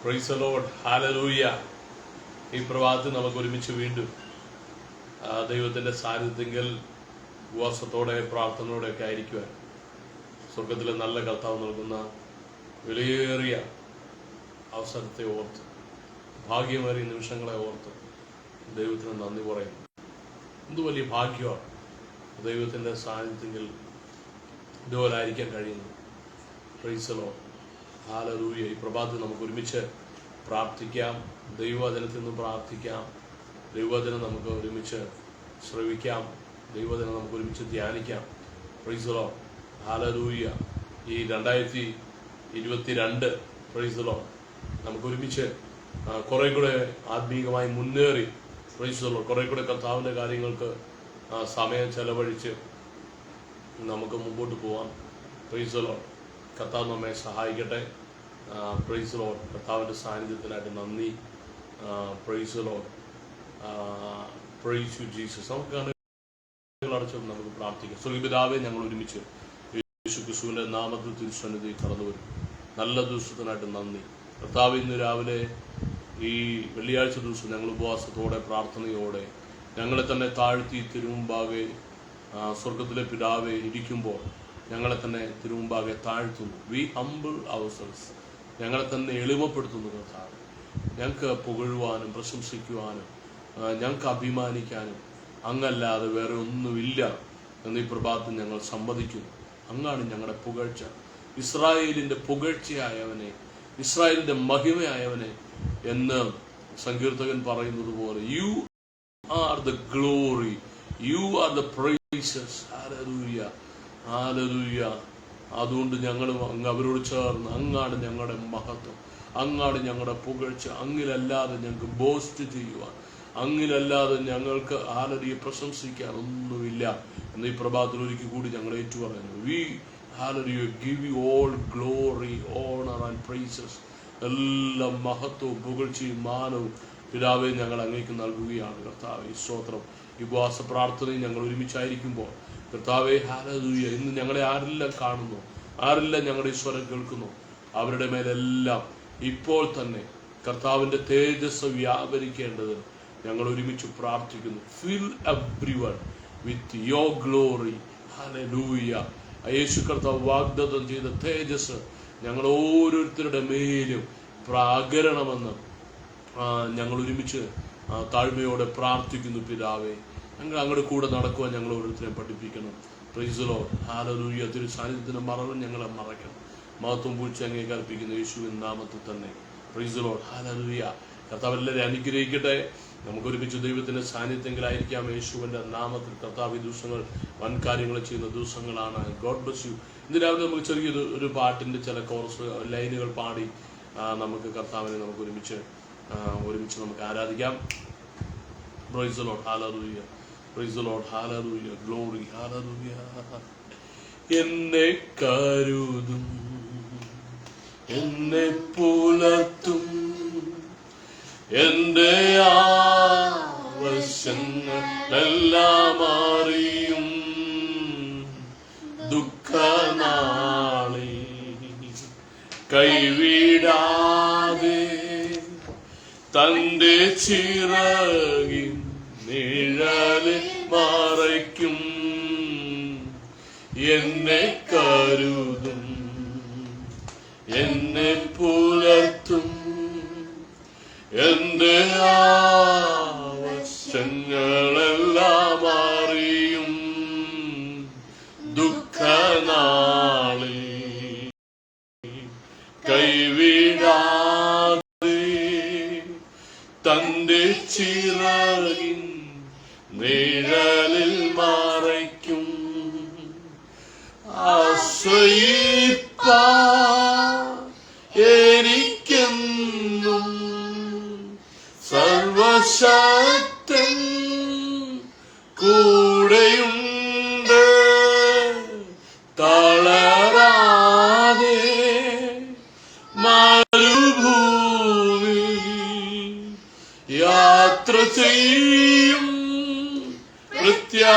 Price the lord, hallelujah. ഈ പ്രഭാതത്തിൽ നമുക്ക് ഒരുമിച്ച് വീണ്ടും ദൈവത്തിന്റെ സാന്നിധ്യത്തിൽ ഉപവാസത്തോടെ പ്രാർത്ഥനയോടെയൊക്കെ ആയിരിക്കുവാൻ സ്വർഗത്തിലെ നല്ല കർത്താവ് നൽകുന്ന വിലയേറിയ അവസരത്തെ ഓർത്ത്, ഭാഗ്യമേറിയ നിമിഷങ്ങളെ ഓർത്ത് ദൈവത്തിന് നന്ദി പറയുന്നു. എന്ത് വലിയ ഭാഗ്യമാണ് ദൈവത്തിന്റെ സാന്നിധ്യത്തിൽ ഇതുപോലെ ആയിരിക്കാൻ കഴിയുന്നു. Price the lord, hallelujah. ഈ പ്രഭാതത്തിൽ നമുക്ക് ഒരുമിച്ച് പ്രാർത്ഥിക്കാം, ദൈവവചനത്തിൽ നിന്ന് പ്രാർത്ഥിക്കാം, ദൈവവചനം നമുക്ക് ഒരുമിച്ച് ശ്രവിക്കാം, ദൈവവചനം നമുക്ക് ഒരുമിച്ച് ധ്യാനിക്കാം. Praise the lord, hallelujah. ഈ 2022 പ്രൈസ് ദി ലോർഡ് നമുക്ക് ഒരുമിച്ച് കുറെ കൂടെ ആത്മീകമായി മുന്നേറി, പ്രൈസ് ദി ലോർഡ്, കുറെ കൂടെ കർത്താവിന്റെ കാര്യങ്ങൾക്ക് സമയം ചെലവഴിച്ച് നമുക്ക് മുമ്പോട്ട് പോവാം. പ്രൈസ് ദി ലോർഡ്, കർത്താവ് നമ്മെ സഹായിക്കട്ടെ. പ്രൈസ് ദി ലോർഡ്, കർത്താവിന്റെ സാന്നിധ്യത്തിനായിട്ട് നന്ദി. Praise the Lord, praise you Jesus. നമുക്ക് അടച്ചു നമുക്ക് പ്രാർത്ഥിക്കാം. സ്വർഗ്ഗപിതാവേ, ഞങ്ങൾ ഒരുമിച്ച് യേശു ക്രിസ്തുവിന്റെ നാമത്തിൽ തിരുസന്നിധി കടന്നു വരും. നല്ല ദിവസത്തിനായിട്ട് നന്ദി കർത്താവ്. ഇന്ന് രാവിലെ ഈ വെള്ളിയാഴ്ച ദിവസം ഞങ്ങൾ ഉപവാസത്തോടെ പ്രാർത്ഥനയോടെ ഞങ്ങളെ തന്നെ താഴ്ത്തി തിരുമുമ്പാകെ സ്വർഗത്തിലെ പിതാവെ ഇരിക്കുമ്പോൾ ഞങ്ങളെ തന്നെ തിരുമുമ്പാകെ താഴ്ത്തുന്നു. V humble അവർസെൽവ്സ്. ഞങ്ങളെ തന്നെ എളിമപ്പെടുത്തുന്നു കർത്താവ്. ഞങ്ങൾക്ക് പുകഴുവാനും പ്രശംസിക്കുവാനും ഞങ്ങൾക്ക് അഭിമാനിക്കാനും അങ്ങല്ലാതെ വേറെ ഒന്നുമില്ല എന്നീ പ്രഭാതത്തിൽ ഞങ്ങൾ സമ്മതിക്കുന്നു. അങ്ങാണ് ഞങ്ങളുടെ പുകഴ്ച. ഇസ്രായേലിന്റെ പുകഴ്ചയായവനെ, ഇസ്രായേലിന്റെ മഹിമയായവനെ എന്ന് സങ്കീർത്തകൻ പറയുന്നത് പോലെ, you are the glory, you are the praises. Hallelujah, hallelujah. അതുകൊണ്ട് ഞങ്ങൾ അവരോട് ചേർന്ന് അങ്ങാണ് ഞങ്ങളുടെ മഹത്വം, അങ്ങാണ് ഞങ്ങളുടെ പുകഴ്ച. അങ്ങിലല്ലാതെ ഞങ്ങൾക്ക് ബോസ്റ്റ് ചെയ്യുവാൻ, അങ്ങിലല്ലാതെ ഞങ്ങൾക്ക് ഹല്ലേലൂയ പ്രശംസിക്കാൻ ഒന്നുമില്ല എന്ന് ഈ പ്രഭാതത്തിൽ ഒരിക്കൽ കൂടി ഞങ്ങൾ ഏറ്റുപറയുന്നു. We hallelujah give you all glory, honour and praises. എല്ലാ മഹത്വവും പുകഴ്ചയും മാനവും പിതാവേ ഞങ്ങൾ അങ്ങേക്ക് നൽകുകയാണ്. കർത്താവേ സ്തോത്രം. ഈ ഉപവാസ പ്രാർത്ഥനയും ഞങ്ങൾ ഒരുമിച്ചായിരിക്കുമ്പോൾ കർത്താവേ ഹല്ലേലൂയ, ഇന്ന് ഞങ്ങളെ ആരെല്ലാം കാണുന്നു, ആരെല്ലാം ഞങ്ങളുടെ ഈ സ്വരം കേൾക്കുന്നു, അവരുടെ മേലെല്ലാം ഇപ്പോൾ തന്നെ കർത്താവിന്റെ തേജസ് വ്യാപരിക്കേണ്ടത് ഞങ്ങൾ ഒരുമിച്ച് പ്രാർത്ഥിക്കുന്നു. Fill everyone with your glory. Hallelujah. Yeshu കർത്താവ് വാഗ്ദത്തം ചെയ്ത തേജസ് ഞങ്ങൾ ഓരോരുത്തരുടെ മേലും പ്രാകരണമെന്ന് ഞങ്ങൾ ഒരുമിച്ച് താഴ്മയോടെ പ്രാർത്ഥിക്കുന്നു. പിതാവേ, ഞങ്ങൾ അങ്ങോട്ട് കൂടെ നടക്കുവാൻ ഞങ്ങൾ ഓരോരുത്തരെയും പഠിപ്പിക്കണം. Price the lord, hallelujah. തിരു സാന്നിധ്യത്തിന്റെ മറവ് ഞങ്ങളെ മറയ്ക്കണം. മഹത്വം പൂഴ്ച അങ്ങേക്ക് അർപ്പിക്കുന്നു യേശുവിൻ നാമത്തിൽ തന്നെ. Praise the lord, hallelujah. കർത്താവ് എല്ലാവരെയും അനുഗ്രഹിക്കട്ടെ. നമുക്കൊരുമിച്ച് ദൈവത്തിന്റെ സാന്നിധ്യങ്ങളായിരിക്കാം. യേശുവിന്റെ നാമത്തിൽ കർത്താവ് ഈ ദിവസങ്ങൾ വൻ കാര്യങ്ങൾ ചെയ്യുന്ന ദിവസങ്ങളാണ്. God bless you. ഇന്ന് രാവിലെ നമുക്ക് ചെറിയൊരു പാട്ടിന്റെ ചില കോറസ് ലൈനുകൾ പാടി നമുക്ക് കർത്താവിനെ നമുക്ക് ഒരുമിച്ച് നമുക്ക് ആരാധിക്കാം. Price the lord, hallelujah. Price the lord, hallelujah. Glory, hallelujah. എന്നെ കരുതും, എന്നെ പുലർത്തും, എന്റെ ആവശ്യങ്ങളെല്ലാം അറിയും. ദുഃഖനാളി കൈവിടാതെ തന്റെ ചിറകിൻ നിഴല് മറയ്ക്കും. എന്നെ കരുതും, എന്നെ പുലർത്തും, എന്റെ ആവശ്യങ്ങളെല്ലാം അറിയും. ദുഃഖനാളി കൈവിടാതെ തന്റെ ചിറകിൻ നിഴലിൽ മറയ്ക്കും. ആശ്രയിപ്പാൻ എനിക്കെന്നും സർവശക്തൻ കൂടെയുണ്ട്. തളരാതെ മരുഭൂമി യാത്ര ചെയ്യും. പ്രത്യാശയോടെ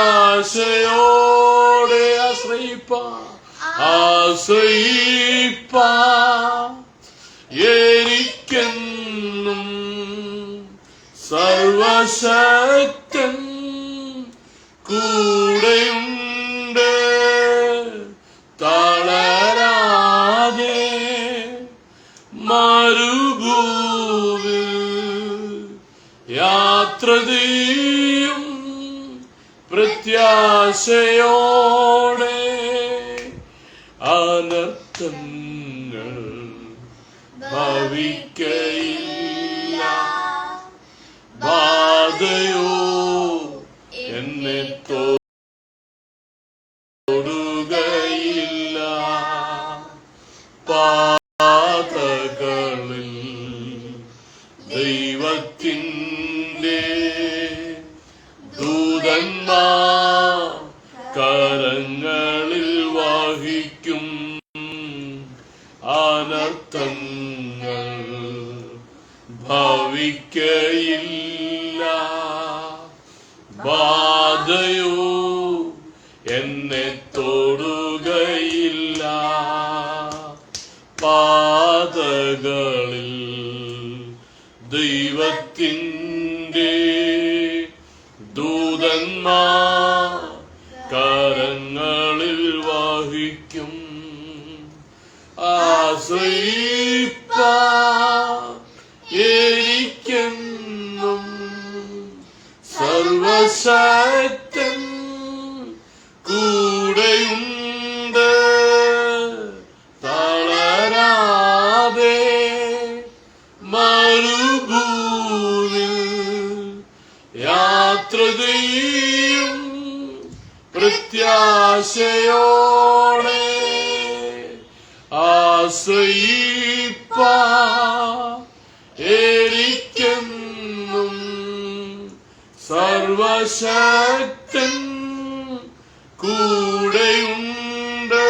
ആശ്രയിപ്പാൻ എനിക്ക് എനിക്കെന്നും സർവശക്തൻ കൂടെയുണ്ട്. തളരാതെ മരുഭൂവിൽ യാത്ര ചെയ്യും പ്രത്യാശയോടെ. അനർത്ഥങ്ങൾ ഭവിക്കയില്ല, ബാധയോ എന്നെ തൊടുകയില്ല. പാതകളിൽ ദൈവത്തിൻ്റെ ദൂതന്മാർ കരങ്ങളിൽ വഹിക്കും. അനർത്ഥങ്ങൾ ഭവിക്കയില്ല, ബാധയോ എന്നെ തൊടുകയില്ല. പാതകളിൽ ദൈവത്തിൻ്റെ ദൂതന്മാർ കരങ്ങളിൽ വഹിക്കും. ആശ്രയിപ്പാൻ എനിക്കെന്നും സർവശക്തൻ കൂടെയുണ്ട്. തളരാതെ മരുഭൂവിൽ യാത്ര ചെയ്യും പ്രത്യാശയോടെ. ആശ്രയിപ്പാൻ എനിക്കെന്നും സർവശക്തൻ കൂടെയുണ്ട്.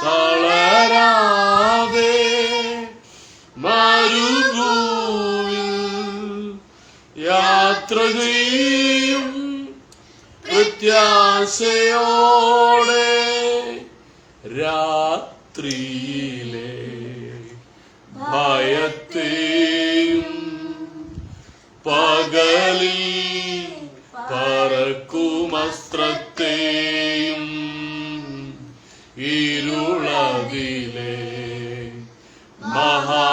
തളരാതെ മരുഭൂവിൽ യാത്ര ചെയ്യും പ്രത്യാശയോടെ. രാത്രിയിലെ ഭയത്തെയും പകലിൽ പറക്കുമസ്ത്രത്തെയും ഇരുളതിലെ മഹാമാരി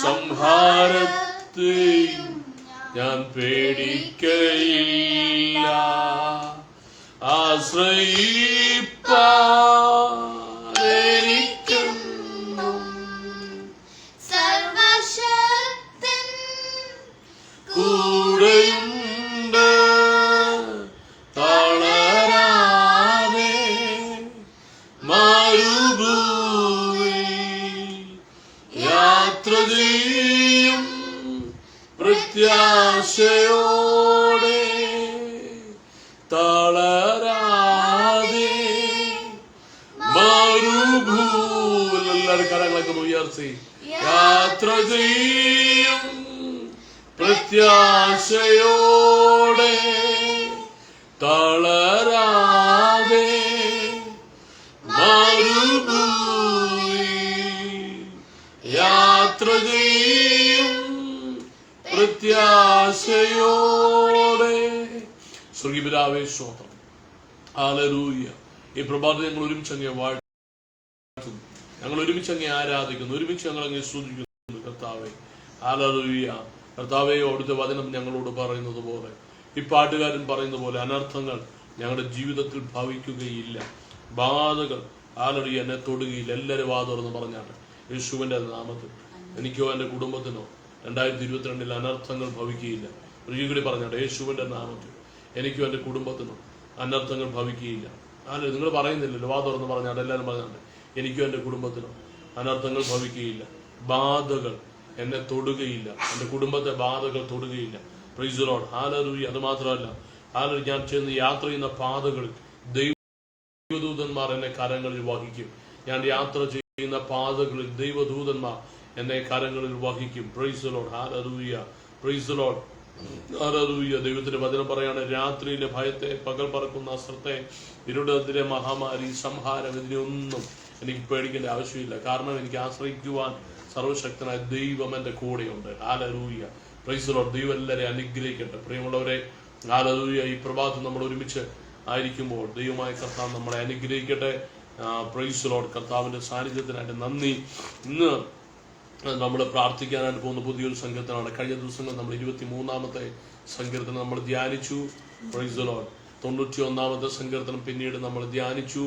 സംഹാരത്തെയും ഞാൻ പേടിക്കയില്ല. ആശ്രയിപ്പാൻ എനിക്കെന്നും സർവശക്തൻ കൂടെയുണ്ട്. തളരാതെ മരുഭൂവിൽ യാത്ര ചെയ്യും പ്രത്യാശയോടെ. തളരാതെ മരുഭൂവിൽ എല്ലാവരും കരങ്ങളൊക്കെ ഉയർത്തി യാത്ര ചെയ്യും പ്രത്യാശയോടെ. തളരാതെ മരുഭൂവിൽ യാത്ര ചെയ്യും പ്രത്യാശയോടെ. സ്വർഗീയപിതാവേ സ്തോത്രം. ഹല്ലേലൂയ. ഈ പ്രഭാതത്തിൽ ഞങ്ങൾ ഒരുമിച്ച് അങ്ങേ വാഴ്ത്തുന്നു, ഞങ്ങൾ ഒരുമിച്ച് അങ്ങേ ആരാധിക്കുന്നു, ഒരുമിച്ച് ഞങ്ങൾ അങ്ങേ സ്തുതിക്കുന്നു. കർത്താവേ ഹല്ലേലൂയ. കർത്താവേ, അവിടുത്തെ വചനം ഞങ്ങളോട് പറയുന്നത് പോലെ, ഈ പാട്ടുകാരൻ പറയുന്ന പോലെ, അനർത്ഥങ്ങൾ ഞങ്ങളുടെ ജീവിതത്തിൽ ഭവിക്കുകയില്ല, ബാധകൾ ഹല്ലേലൂയ എന്നെ തൊടുകയില്ല. എല്ലാവരും വാ തുറന്ന് പറഞ്ഞാട്ടെ യേശുവിന്റെ നാമത്തിൽ എനിക്കോ എൻ്റെ കുടുംബത്തിനോ 2022 അനർത്ഥങ്ങൾ ഭവിക്കുകയില്ല. ഒരിക്കൽ കൂടി പറഞ്ഞാട്ടെ യേശുവിന്റെ നാമത്തിൽ എനിക്കോ എൻ്റെ കുടുംബത്തിനോ അനർത്ഥങ്ങൾ ഭവിക്കുകയില്ല. അല്ല, നിങ്ങൾ പറയുന്നില്ലല്ലോ, വാ തുറന്ന് പറഞ്ഞാട്ടെ എല്ലാവരും പറഞ്ഞാട്ടെ എനിക്കോ എൻ്റെ കുടുംബത്തിനോ അനർത്ഥങ്ങൾ ഭവിക്കുകയില്ല, ബാധകൾ എന്നെ തൊടുകയില്ല, എൻ്റെ കുടുംബത്തെ ബാധകൾ തൊടുകയില്ല. Praise the lord. ഹല്ലേലൂയ. അത് മാത്രമല്ല, ഹല്ലേലൂയ, ഞാൻ ചെന്ന് യാത്ര ചെയ്യുന്ന പാതകളിൽ ദൈവദൂതന്മാർ എന്നെ കരങ്ങളിൽ വഹിക്കും. ഞാൻ യാത്ര ചെയ്യുന്ന പാതകളിൽ ദൈവദൂതന്മാർ എന്നെ കരങ്ങളിൽ വഹിക്കും. Price the lord. Hallelujah. Price the lord. Hallelujah. ദൈവത്തിന്റെ വചനം പറയാണ്, രാത്രിയിലെ ഭയത്തെ, പകൽ പറക്കുന്ന അസ്ത്രത്തെ, ഇരുടത്തിലെ മഹാമാരി, സംഹാരം, ഇതിനെയൊന്നും എനിക്ക് പേടിക്കേണ്ട ആവശ്യമില്ല. കാരണം എനിക്ക് ആശ്രയിക്കുവാൻ സർവശക്തനായ ദൈവം എൻ്റെ കൂടെയുണ്ട്. ഹല്ലേലൂയ. Price the lord. ദൈവം എല്ലാവരെയും അനുഗ്രഹിക്കട്ടെ. പ്രിയമുള്ളവരെ, ഹല്ലേലൂയ. ഈ പ്രഭാതം നമ്മൾ ഒരുമിച്ച് ആയിരിക്കുമ്പോൾ ദൈവമായ കർത്താവ് നമ്മളെ അനുഗ്രഹിക്കട്ടെ. Praise the Lord. കർത്താവിൻ്റെ സാന്നിധ്യത്തിനായിട്ട് നന്ദി. ഇന്ന് നമ്മൾ പ്രാർത്ഥിക്കാനായിട്ട് പോകുന്ന പുതിയൊരു സങ്കീർത്തനമാണ്. കഴിഞ്ഞ ദിവസങ്ങൾ നമ്മൾ 23-ാമത്തെ സങ്കീർത്തനം നമ്മൾ ധ്യാനിച്ചു. Praise the Lord. 91-ാമത്തെ സങ്കീർത്തനം പിന്നീട് നമ്മൾ ധ്യാനിച്ചു.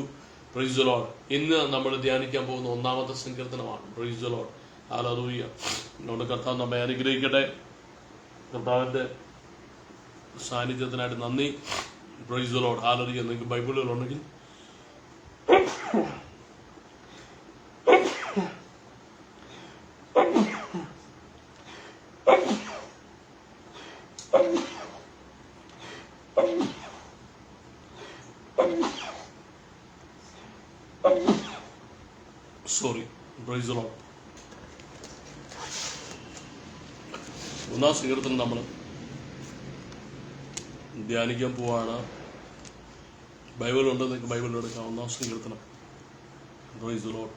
Praise the lord. ഇന്ന് നമ്മൾ ധ്യാനിക്കാൻ പോകുന്ന 1-ാമത്തെ സങ്കീർത്തനമാണ്. Praise the lord. ഹല്ലേലൂയ. നമ്മുടെ കർത്താവ് നമ്മെ അനുഗ്രഹിക്കട്ടെ. കർത്താവിൻ്റെ സാന്നിധ്യത്തിനായിട്ട് നന്ദി. Praise the lord. ഹല്ലേലൂയ. നിങ്ങൾക്ക് ബൈബിളുകളുണ്ടെങ്കിൽ പ്രൈസ് ദി ലോർഡ്. 1-ാം സങ്കീർത്തനം നമ്മൾ ധ്യാനിക്കാൻ പോവാണ്. ബൈബിൾ ഉണ്ട്, നിങ്ങൾക്ക് ബൈബിൾ എടുക്കാം. 1-ാം സങ്കീർത്തനം. Price the Lord.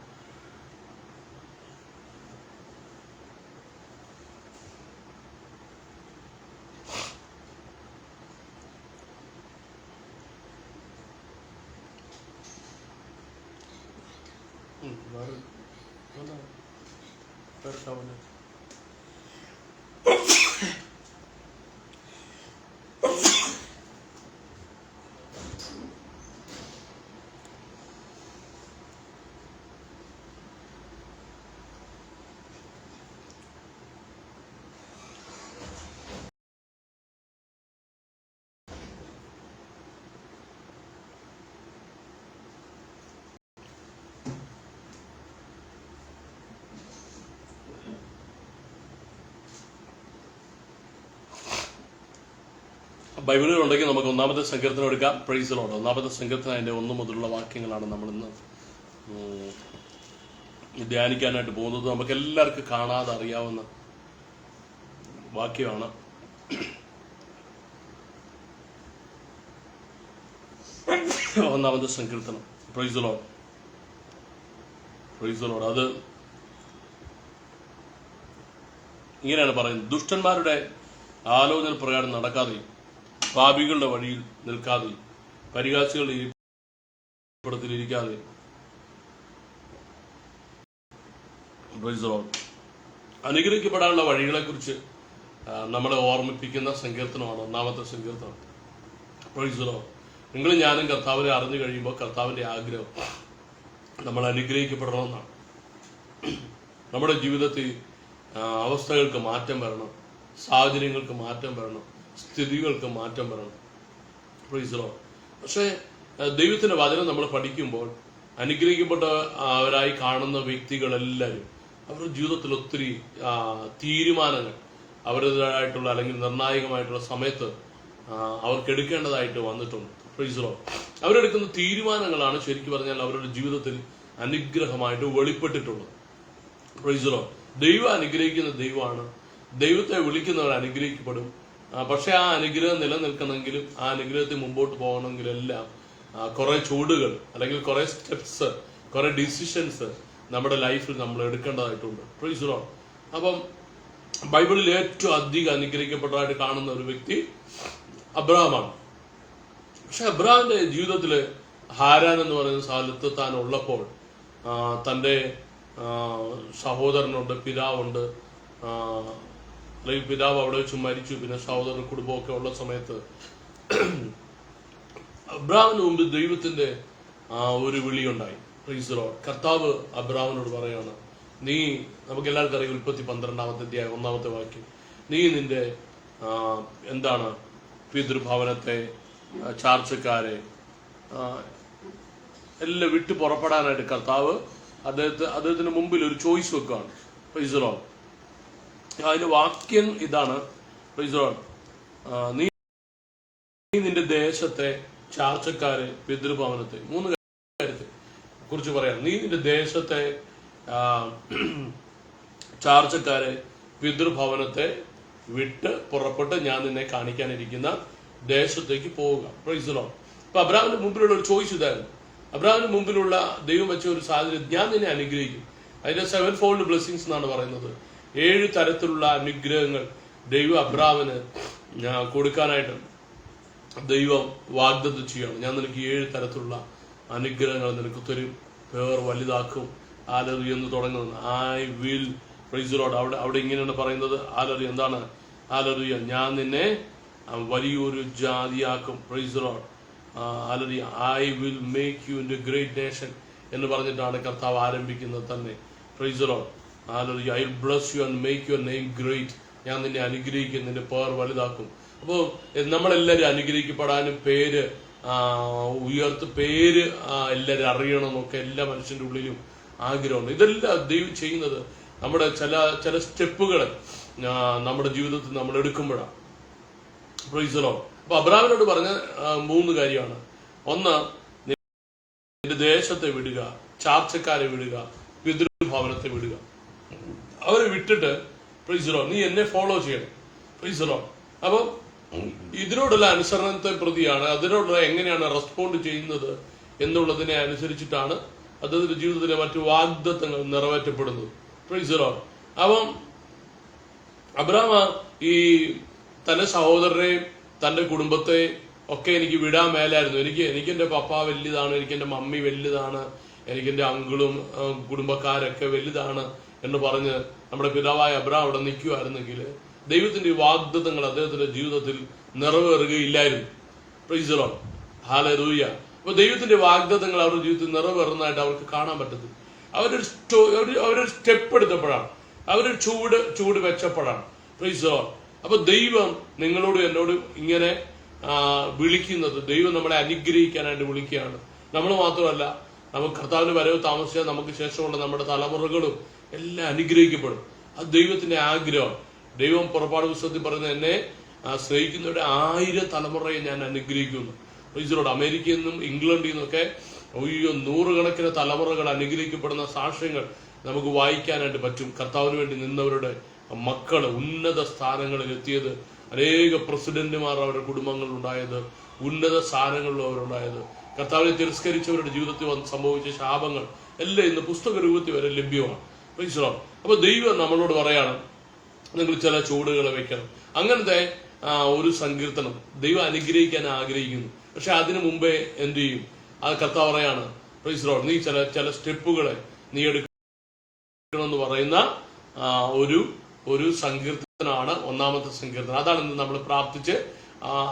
ബൈബിളുകൾ ഉണ്ടെങ്കിൽ നമുക്ക് 1-ാമത്തെ സങ്കീർത്തനം എടുക്കാം. Price the Lord. 1-ാമത്തെ സങ്കീർത്തനം അതിൻ്റെ 1 മുതലുള്ള വാക്യങ്ങളാണ് നമ്മളിന്ന് ധ്യാനിക്കാനായിട്ട് പോകുന്നത്. നമുക്ക് എല്ലാവർക്കും കാണാതെ അറിയാവുന്ന വാക്യമാണ്. ഒന്നാമത്തെ സങ്കീർത്തനം. Price the Lord. Price the Lord. അത് ഇങ്ങനെയാണ് പറയുന്നത്: ദുഷ്ടന്മാരുടെ ആലോചന പ്രകാരം നടക്കാതെയും പാപികളുടെ വഴിയിൽ നിൽക്കാതെയും പരിഹാസികളുടെ ഇരിപ്പിടത്തിലിരിക്കാതെയും അനുഗ്രഹിക്കപ്പെടാനുള്ള വഴികളെ കുറിച്ച് നമ്മളെ ഓർമ്മിപ്പിക്കുന്ന സങ്കീർത്തനമാണ് 1-ാമത്തെ സങ്കീർത്തനം. Price the Lord. നിങ്ങളും ഞാനും കർത്താവിനെ അറിഞ്ഞു കഴിയുമ്പോൾ കർത്താവിന്റെ ആഗ്രഹം നമ്മൾ അനുഗ്രഹിക്കപ്പെടണമെന്നാണ്. നമ്മുടെ ജീവിതത്തിൽ അവസ്ഥകൾക്ക് മാറ്റം വരണം, സാഹചര്യങ്ങൾക്ക് മാറ്റം വരണം, സ്ഥിതികൾക്ക് മാറ്റം വരണം. Price the Lord. പക്ഷേ ദൈവത്തിന്റെ വചനം നമ്മൾ പഠിക്കുമ്പോൾ അനുഗ്രഹിക്കപ്പെട്ടവരായി കാണുന്ന വ്യക്തികളെല്ലാവരും അവരുടെ ജീവിതത്തിൽ ഒത്തിരി തീരുമാനങ്ങൾ അവരുടേതായിട്ടുള്ള അല്ലെങ്കിൽ നിർണായകമായിട്ടുള്ള സമയത്ത് അവർക്ക് എടുക്കേണ്ടതായിട്ട് വന്നിട്ടുണ്ട്. Praise the lord. അവരെടുക്കുന്ന തീരുമാനങ്ങളാണ് ശരിക്കും പറഞ്ഞാൽ അവരുടെ ജീവിതത്തിൽ അനുഗ്രഹമായിട്ട് വെളിപ്പെട്ടിട്ടുള്ളത്. Praise the lord. ദൈവം അനുഗ്രഹിക്കുന്ന ദൈവമാണ്. ദൈവത്തെ വിളിക്കുന്നവർ അനുഗ്രഹിക്കപ്പെടും. പക്ഷെ ആ അനുഗ്രഹം നിലനിൽക്കണമെങ്കിലും ആ അനുഗ്രഹത്തിൽ മുമ്പോട്ട് പോകണമെങ്കിലെല്ലാം കുറെ ചൂടുകൾ അല്ലെങ്കിൽ കുറെ സ്റ്റെപ്സ്, കുറെ ഡിസിഷൻസ് നമ്മുടെ ലൈഫിൽ നമ്മൾ എടുക്കേണ്ടതായിട്ടുണ്ട്. Price the lord. അപ്പം ബൈബിളിൽ ഏറ്റവും അധികം അനുഗ്രഹിക്കപ്പെട്ടതായിട്ട് കാണുന്ന ഒരു വ്യക്തി അബ്രഹാമാണ്. പക്ഷെ അബ്രഹാമിന്റെ ജീവിതത്തില് ഹാരാൻ എന്ന് പറയുന്ന സ്ഥലത്ത് താൻ ഉള്ളപ്പോൾ തൻ്റെ സഹോദരനുണ്ട്, പിതാവുണ്ട്, അല്ലെങ്കിൽ പിതാവ് അവിടെ വെച്ച് മരിച്ചു, പിന്നെ സഹോദരൻ കുടുംബമൊക്കെ ഉള്ള സമയത്ത് അബ്രഹാമിന് മുമ്പ് ദൈവത്തിന്റെ ഒരു വിളിയുണ്ടായി. Price the Lord. കർത്താവ് അബ്രഹാമിനോട് പറയാണ്, നീ, നമുക്ക് എല്ലാവർക്കും അറിയാം, ഉൽപ്പത്തി 12-ാമത്തെ അധ്യായം 1-ാമത്തെ വാക്യം, നീ നിന്റെ എന്താണ് പിതൃഭവനത്തെ, ചാർച്ചക്കാരെ എല്ലാം വിട്ടു പുറപ്പെടാനായിട്ട് കർത്താവ് അദ്ദേഹത്തിന് മുമ്പിൽ ഒരു ചോയ്സ് വെക്കുകയാണ്. Price the Lord. അതിന്റെ വാക്യം ഇതാണ്. Price the Lord. നീ നിന്റെ ദേശത്തെ, ചാർച്ചക്കാരെ, പിതൃഭവനത്തെ, 3 കാര്യത്തെ കുറിച്ച് പറയാം. നീ നിന്റെ ദേശത്തെ, ചാർച്ചക്കാരെ, പിതൃഭവനത്തെ വിട്ട് പുറപ്പെട്ട് ഞാൻ നിന്നെ കാണിക്കാനിരിക്കുന്ന ദേശത്തേക്ക് പോവുക. Price the lord. അപ്പൊ അബ്രഹാമിന്റെ മുമ്പിലുള്ള ഒരു ചോയ്സ് ഇതായിരുന്നു. അബ്രഹാമിന് മുമ്പിലുള്ള ദൈവം വെച്ച ഒരു സാഹചര്യം, ഞാൻ നിന്നെ അനുഗ്രഹിക്കും. അതിന്റെ 7 fold ബ്ലെസ്സിങ്സ് എന്നാണ് പറയുന്നത്. 7 തരത്തിലുള്ള അനുഗ്രഹങ്ങൾ ദൈവം അബ്രഹാമിന് കൊടുക്കാനായിട്ട് ദൈവം വാഗ്ദത്തം ചെയ്യണം. ഞാൻ നിനക്ക് 7 തരത്തിലുള്ള അനുഗ്രഹങ്ങൾ നിനക്ക് തരും, പേർ വലുതാക്കും, ഹല്ലേലൂയ എന്ന് തുടങ്ങുന്നത്. I will praise the lord. അവിടെ ഇങ്ങനെയാണ് പറയുന്നത്. ഹല്ലേലൂയ എന്താണ്? ഹല്ലേലൂയ, ഞാൻ നിന്നെ വലിയൊരു ജാതിയാക്കും. Praise the lord. Hallelujah, I will make you into great nation എന്ന് പറഞ്ഞിട്ടാണ് കർത്താവ് ആരംഭിക്കുന്നത് തന്നെ. Praise the lord. Hallelujah, I will bless you and make your name great. ഞാൻ നിന്നെ അനുഗ്രഹിക്കും, നിന്റെ പേർ വലുതാക്കും. അപ്പോൾ നമ്മളെല്ലാവരും അനുഗ്രഹിക്കപ്പെടാനും പേര് പേര് എല്ലാവരും അറിയണമെന്നൊക്കെ എല്ലാ മനുഷ്യന്റെ ഉള്ളിലും ആഗ്രഹമുണ്ട്. ഇതെല്ലാം ദൈവം ചെയ്യുന്നത് നമ്മുടെ ചില സ്റ്റെപ്പുകൾ നമ്മുടെ ജീവിതത്തിൽ നമ്മൾ എടുക്കുമ്പോഴാണ്. Price the lord. അപ്പൊ അബ്രഹാമിനോട് പറഞ്ഞ 3 കാര്യമാണ്. ഒന്ന്, നിന്റെ ദേശത്തെ വിടുക, ചാർച്ചക്കാരെ വിടുക, പിതൃഭവനത്തെ വിടുക. അവരെ വിട്ടിട്ട് പ്രൈസ് ദി ലോർഡ് നീ എന്നെ ഫോളോ ചെയ്യണം. Price the lord. അപ്പൊ ഇതിനോടുള്ള അനുസരണത്തെ പ്രതിയാണ്, അതിനോടുള്ള എങ്ങനെയാണ് റെസ്പോണ്ട് ചെയ്യുന്നത് എന്നുള്ളതിനെ അനുസരിച്ചിട്ടാണ് അദ്ദേഹത്തിന്റെ ജീവിതത്തിലെ മറ്റു വാഗ്ദത്തങ്ങൾ നിറവേറ്റപ്പെടുന്നത്. Praise the lord. അപ്പം അബ്രഹാം ഈ തന്റെ സഹോദരനെയും തന്റെ കുടുംബത്തെ ഒക്കെ എനിക്ക് വിടാൻ മേലായിരുന്നു. എനിക്ക് എന്റെ പപ്പ വലുതാണ്, എനിക്ക് എന്റെ മമ്മി വലുതാണ്, എനിക്ക് എന്റെ അങ്കിളും കുടുംബക്കാരൊക്കെ വലുതാണ് എന്ന് പറഞ്ഞ് നമ്മുടെ പിതാവായ അബ്രഹാം അവിടെ നിൽക്കുമായിരുന്നെങ്കിൽ ദൈവത്തിന്റെ വാഗ്ദത്തങ്ങൾ അദ്ദേഹത്തിന്റെ ജീവിതത്തിൽ നിറവേറുകയില്ലായിരുന്നു. Praise the lord. ഹല്ലേലൂയ. അപ്പൊ ദൈവത്തിന്റെ വാഗ്ദത്തങ്ങൾ അവരുടെ ജീവിതത്തിൽ നിറവേറുന്നതായിട്ട് അവർക്ക് കാണാൻ പറ്റത്തില്ല. അവരൊരു സ്റ്റെപ്പ് എടുത്തപ്പോഴാണ്, അവരൊരു ചൂട് വെച്ചപ്പോഴാണ്. Price the lord. അപ്പൊ ദൈവം നിങ്ങളോടും എന്നോടും ഇങ്ങനെ വിളിക്കുന്നത്, ദൈവം നമ്മളെ അനുഗ്രഹിക്കാനായിട്ട് വിളിക്കുകയാണ്. നമ്മൾ മാത്രമല്ല, നമുക്ക് കർത്താവിന്റെ വരവ് താമസിച്ചാൽ നമുക്ക് ശേഷമുള്ള നമ്മുടെ തലമുറകളും എല്ലാം അനുഗ്രഹിക്കപ്പെടും. അത് ദൈവത്തിന്റെ ആഗ്രഹം. ദൈവം പുറപ്പാട് പുസ്തകത്തിൽ പറയുന്നത്, എന്നെ സ്നേഹിക്കുന്നവരുടെ 1000 തലമുറയെ ഞാൻ അനുഗ്രഹിക്കുന്നു. Price the Lord. അമേരിക്കയിൽ നിന്നും ഇംഗ്ലണ്ടിൽ നിന്നൊക്കെ 100 കണക്കിന് തലമുറകൾ അനുഗ്രഹിക്കപ്പെടുന്ന സാക്ഷ്യങ്ങൾ നമുക്ക് വായിക്കാനായിട്ട് പറ്റും. കർത്താവിന് വേണ്ടി നിന്നവരുടെ മക്കള് ഉന്നത സ്ഥാനങ്ങളിൽ എത്തിയത്, അനേക പ്രസിഡന്റുമാർ അവരുടെ കുടുംബങ്ങളിൽ ഉണ്ടായത്, ഉന്നത സ്ഥാനങ്ങളിലും അവരുണ്ടായത്, കർത്താവിനെ തിരസ്കരിച്ചവരുടെ ജീവിതത്തിൽ സംഭവിച്ച ശാപങ്ങൾ എല്ലാം ഇന്ന് പുസ്തക രൂപത്തിൽ വരെ ലഭ്യമാണ്. Price the lord. അപ്പൊ ദൈവം നമ്മളോട് പറയാണ്, നിങ്ങൾ ചില ചുവടുകൾ വെക്കണം. അങ്ങനത്തെ ഒരു സങ്കീർത്തനം ദൈവം അനുഗ്രഹിക്കാൻ ആഗ്രഹിക്കുന്നു. പക്ഷെ അതിനു മുമ്പേ എന്ത് ചെയ്യും? അത് കർത്താവ് പറയാണ്, പ്രൈസ് ദി ലോർഡ്, നീ ചില സ്റ്റെപ്പുകളെ നീ എടുക്കണമെന്ന് പറയുന്ന ഒരു സങ്കീർത്തനാണ് 1ാമത്തെ സങ്കീർത്തനം. അതാണ് ഇന്ന് നമ്മൾ പ്രാർത്ഥിച്ച്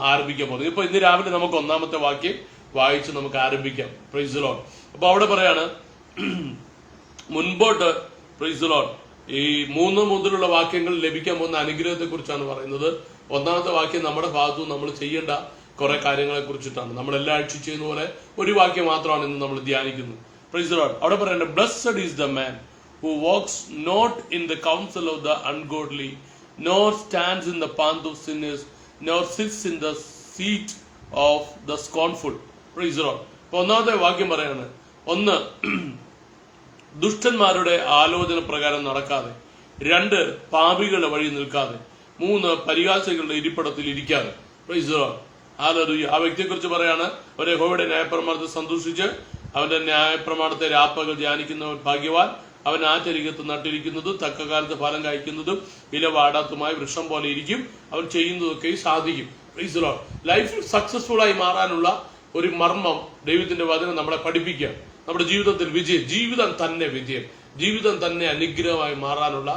ആരംഭിക്കാൻ പോകുന്നത്. ഇപ്പൊ ഇന്ന് രാവിലെ നമുക്ക് 1ാമത്തെ വാക്യം വായിച്ച് നമുക്ക് ആരംഭിക്കാം. Price the lord. അപ്പൊ അവിടെ പറയാണ് മുൻപോട്ട്. Price the Lord. ഈ 3 മുതലുള്ള വാക്യങ്ങൾ ലഭിക്കാൻ പോകുന്ന അനുഗ്രഹത്തെ കുറിച്ചാണ് പറയുന്നത്. 1ാമത്തെ വാക്യം നമ്മുടെ ഭാഗത്തു നമ്മൾ ചെയ്യേണ്ട കുറെ കാര്യങ്ങളെ കുറിച്ചിട്ടാണ്. നമ്മൾ എല്ലാ ആഴ്ച ചെയ്യുന്ന പോലെ ഒരു വാക്യം മാത്രമാണ് ഇന്ന് നമ്മൾ ധ്യാനിക്കുന്നത്. Praise the lord. അവിടെ പറയേണ്ടത്, blessed is the man who walks not in the counsel of the ungodly, nor stands in the path of sinners, nor sits in the seat of the scornful. Praise the Lord. അപ്പോൾ 1ാമത്തെ വാക്യം പറയാണ്, 1, ദുഷ്ടന്മാരുടെ ആലോചന പ്രകാരം നടക്കാതെ, 2, പാപികളുടെ വഴി നിൽക്കാതെ, 3, പരിഹാസികളുടെ ഇരിപ്പിടത്തിൽ ഇരിക്കാതെ. Praise the lord. ഹല്ലേലൂയ. ആ വ്യക്തിയെ കുറിച്ച് പറയാണ്, അവരെ യഹോവയുടെ ന്യായപ്രമാണത്തെ സന്തോഷിച്ച് അവന്റെ ന്യായപ്രമാണത്തെ രാപ്പകൽ ധ്യാനിക്കുന്നവൻ ഭാഗ്യവാൻ. അവൻ ആറ്റരികത്ത് നട്ടിരിക്കുന്നതും തക്ക കാലത്ത് ഫലം കഴിക്കുന്നതും ഇല വാടാത്തുമായ വൃക്ഷം പോലെ ഇരിക്കും. അവൻ ചെയ്യുന്നതൊക്കെ സാധിക്കും. Price the Lord. ലൈഫിൽ സക്സസ്ഫുൾ ആയി മാറാനുള്ള ഒരു മർമ്മം ദൈവത്തിന്റെ വചനം നമ്മളെ പഠിപ്പിക്കുക. നമ്മുടെ ജീവിതത്തിൽ ജീവിതം തന്നെ വിജയം, ജീവിതം തന്നെ അനുഗ്രഹമായി മാറാനുള്ള